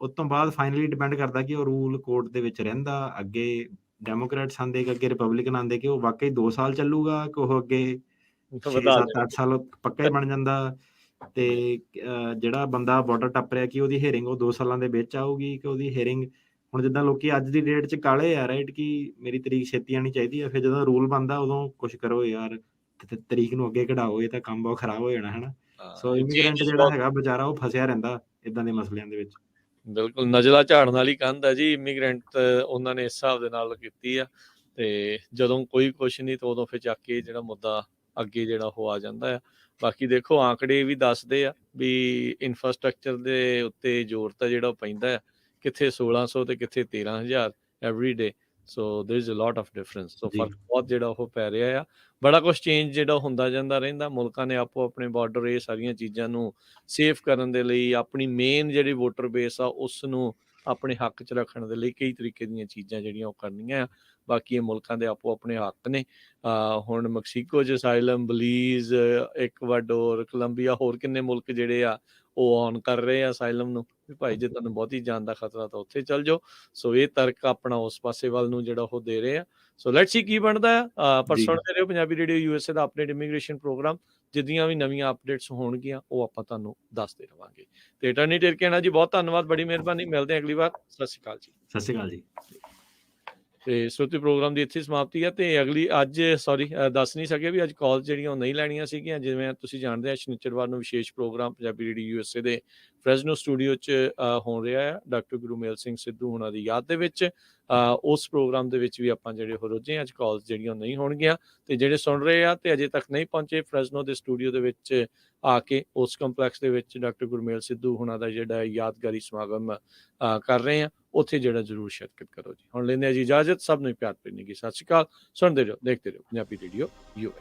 ਉਹ ਤੋਂ ਬਾਅਦ ਫਾਈਨਲੀ ਡਿਪੈਂਡ ਕਰਦਾ ਕਿ ਉਹ ਰੂਲ ਕੋਰਟ ਦੇ ਵਿੱਚ ਰਹਿੰਦਾ। ਅੱਗੇ ਡੈਮੋਕ੍ਰੈਟਸ ਆਉਂਦੇ ਕਿ ਅੱਗੇ ਰਿਪਬਲਿਕਨ ਆਉਂਦੇ, ਕਿ ਉਹ ਵਾਕਈ 2 ਸਾਲ ਚੱਲੂਗਾ, ਕਿ ਉਹ ਅੱਗੇ 6, ਵਧਾ 7, 8 ਦੇਣਗੇ। ਸਾਲ ਪੱਕਾ ਹੀ ਬਣ ਜਾਂਦਾ। ਤੇ ਜਿਹੜਾ ਬੰਦਾ ਬਾਰਡਰ ਟੱਪ ਰਿਹਾ, ਕਿ ਉਹਦੀ ਹੀਅਰਿੰਗ ਉਹ 2 ਸਾਲਾਂ ਦੇ ਵਿੱਚ ਆਊਗੀ, ਕਿ ਉਹਦੀ ਹੀਅਰਿੰਗ ਹੁਣ ਜਿੱਦਾਂ ਲੋਕੀ ਅੱਜ ਦੀ ਡੇਟ 'ਚ ਕਾਹਲੇ ਆ, ਰਾਈਟ, ਕਿ ਮੇਰੀ ਤਰੀਕ ਛੇਤੀ ਆਉਣੀ ਚਾਹੀਦੀ ਆ। ਫਿਰ ਜਦੋਂ ਰੂਲ ਬਣਦਾ ਉਦੋਂ ਕੁਛ ਕਰੋ ਯਾਰ, ਤਰੀਕ ਨੂੰ ਅੱਗੇ ਕਢਾਓ, ਇਹ ਤਾਂ ਕੰਮ ਬਹੁਤ ਖਰਾਬ ਹੋ ਜਾਣਾ, ਹਨਾ। ਸੋ ਇਮੀਗ੍ਰੈਂਟ ਚੇਂਜਸ ਜਿਹੜਾ ਬਹੁਤ ਹੈਗਾ ਵਿਚਾਰਾ, ਉਹ ਫਸਿਆ ਰਹਿੰਦਾ ਏਦਾਂ ਦੇ ਮਸਲਿਆਂ ਦੇ ਵਿੱਚ। ਬਿਲਕੁਲ ਨਜ਼ਲਾ ਝਾੜਨ ਵਾਲੀ ਕੰਧ ਹੈ ਜੀ। ਇਮੀਗ੍ਰੈਂਟ ਉਹਨਾਂ ਨੇ ਇਸ ਹਿਸਾਬ ਦੇ ਨਾਲ ਕੀਤੀ ਆ, ਤੇ ਜਦੋਂ ਕੋਈ ਕੁਛ ਨਹੀਂ ਤਾਂ ਉਦੋਂ ਫਿਰ ਚੱਕ ਕੇ ਜਿਹੜਾ ਮੁੱਦਾ ਅੱਗੇ ਜਿਹੜਾ ਉਹ ਆ ਜਾਂਦਾ ਆ। ਬਾਕੀ ਦੇਖੋ ਆંકੜੇ ਵੀ ਦੱਸਦੇ ਆ ਵੀ ਇਨਫਰਾਸਟ੍ਰਕਚਰ ਦੇ ਉੱਤੇ ਜ਼ੋਰ ਤਾਂ ਜਿਹੜਾ ਉਹ ਪੈਂਦਾ ਆ, ਕਿੱਥੇ 1600 ਤੇ ਕਿੱਥੇ 13,000 every day. So there is a lot of difference. So ਜੀ। ਫਰਕ ਬਹੁਤ ਜਿਹੜਾ ਉਹ ਪੈ ਰਿਹਾ ਆ। ਬੜਾ ਕੁਛ ਚੇਂਜ ਜਿਹੜਾ ਹੁੰਦਾ ਜਾਂਦਾ ਰਹਿੰਦਾ। ਮੁਲਕਾਂ ਨੇ ਆਪੋ ਆਪਣੇ ਬਾਰਡਰ ਇਹ ਸਾਰੀਆਂ ਚੀਜ਼ਾਂ ਨੂੰ ਸੇਫ ਕਰਨ ਦੇ ਲਈ, ਆਪਣੀ ਮੇਨ ਜਿਹੜੀ ਵੋਟਰ ਬੇਸ ਆ ਉਸ ਨੂੰ ਆਪਣੇ ਹੱਕ 'ਚ ਰੱਖਣ ਦੇ ਲਈ ਕਈ ਤਰੀਕੇ ਦੀਆਂ ਚੀਜ਼ਾਂ ਜਿਹੜੀਆਂ ਉਹ ਕਰਨੀਆਂ ਆ। ਬਾਕੀ ਇਹ ਮੁਲਕਾਂ ਦੇ ਆਪੋ ਆਪਣੇ ਹੱਕ ਨੇ। ਹੁਣ ਮੈਕਸੀਕੋ 'ਚ ਅਸਾਈਲਮ, ਬਲੀਜ਼, ਇਕਵਾਡੋਰ, ਕੋਲੰਬੀਆ, ਹੋਰ ਕਿੰਨੇ ਮੁਲਕ ਜਿਹੜੇ ਆ ਉਹ ਔਨ ਕਰ ਰਹੇ ਆ ਅਸਾਈਲਮ ਨੂੰ, ਵੀ ਭਾਈ ਜੇ ਤੁਹਾਨੂੰ ਬਹੁਤੀ ਜਾਨ ਦਾ ਖਤਰਾ ਤਾਂ ਉੱਥੇ ਚੱਲ ਜਾਓ। ਸੋ ਇਹ ਤਰਕ ਆਪਣਾ ਉਸ ਪਾਸੇ ਵੱਲ ਨੂੰ ਜਿਹੜਾ ਉਹ ਦੇ ਰਹੇ ਆ। ਸੋ ਲੈਟਸ ਸੀ ਕੀ ਬਣਦਾ ਆ। ਪਰ ਜੀ। ਸੁਣਦੇ ਰਹੋ ਪੰਜਾਬੀ ਰੇਡੀਓ USA ਦਾ ਅਪਡੇਟ ਇਮੀਗ੍ਰੇਸ਼ਨ ਪ੍ਰੋਗਰਾਮ। ਜਿੱਦੀਆਂ ਵੀ ਨਵੀਆਂ ਅਪਡੇਟਸ ਹੋਣਗੀਆਂ ਉਹ ਆਪਾਂ ਤੁਹਾਨੂੰ ਦੱਸਦੇ ਰਵਾਂਗੇ। ਤੇ ਅਟਾਰਨੀ ਟਿਰਕੇਨਾ ਜੀ, ਬਹੁਤ ਧੰਨਵਾਦ, ਬੜੀ ਮਿਹਰਬਾਨੀ। ਮਿਲਦੇ ਹਾਂ ਅਗਲੀ ਵਾਰ। ਸਤਿ ਸ਼੍ਰੀ ਅਕਾਲ ਜੀ। ਸਤਿ ਸ਼੍ਰੀ ਅਕਾਲ ਜੀ। ਤੇ ਸਰੋਤੇ ਪ੍ਰੋਗਰਾਮ ਦੀ ਇੱਥੇ ਸਮਾਪਤੀ ਹੈ। ਤੇ ਅਗਲੀ ਅੱਜ ਦੱਸ ਨਹੀਂ ਸਕੇ ਵੀ ਅੱਜ ਕਾਲ ਜਿਹੜੀਆਂ ਉਹ ਨਹੀਂ ਲੈਣੀਆਂ ਸੀਗੀਆਂ। ਜਿਵੇਂ ਤੁਸੀਂ ਜਾਣਦੇ ਆ, ਸ਼ਨੀਚਰਵਾਰ ਨੂੰ ਵਿਸ਼ੇਸ਼ ਪ੍ਰੋਗਰਾਮ ਪੰਜਾਬੀ ਰੇਡੀਓ USA ਦੇ ਫਰੈਜ਼ਨੋ ਸਟੂਡੀਓ 'ਚ ਹੋ ਰਿਹਾ ਹੈ, ਡਾਕਟਰ ਗੁਰਮੇਲ ਸਿੰਘ ਸਿੱਧੂ ਹੁਣਾਂ ਦੀ ਯਾਦ ਦੇ ਵਿੱਚ। ਉਸ ਪ੍ਰੋਗਰਾਮ ਦੇ ਵਿੱਚ ਵੀ ਆਪਾਂ ਜਿਹੜੇ ਉਹ ਰੁੱਝੇ ਅੱਜ ਕਾਲਸ ਜਿਹੜੀਆਂ ਨਹੀਂ ਹੋਣਗੀਆਂ। ਤੇ ਜਿਹੜੇ ਸੁਣ ਰਹੇ ਆ ਤੇ ਅਜੇ ਤੱਕ ਨਹੀਂ ਪਹੁੰਚੇ ਫਰੈਜ਼ਨੋ ਦੇ ਸਟੂਡੀਓ ਦੇ ਵਿੱਚ ਆ ਕੇ ਉਸ ਕੰਪਲੈਕਸ ਦੇ ਵਿੱਚ ਡਾਕਟਰ ਗੁਰਮੇਲ ਸਿੱਧੂ ਹੁਣਾਂ ਦਾ ਜਿਹੜਾ ਯਾਦਗਾਰੀ ਸਮਾਗਮ ਕਰ ਰਹੇ ਆ, ਉੱਥੇ ਜਿਹੜਾ ਜ਼ਰੂਰ ਸ਼ਿਰਕਤ ਕਰੋ ਜੀ। ਹੁਣ ਲੈਂਦੇ ਆ ਜੀ ਇਜਾਜ਼ਤ। ਸਭ ਨੂੰ ਪਿਆਰ ਭਰੀ ਨਿੱਘੀ ਸਤਿ ਸ਼੍ਰੀ ਅਕਾਲ। ਸੁਣਦੇ ਰਹੋ, ਦੇਖਦੇ ਰਹੋ ਪੰਜਾਬੀ ਰੇਡੀਓ USA।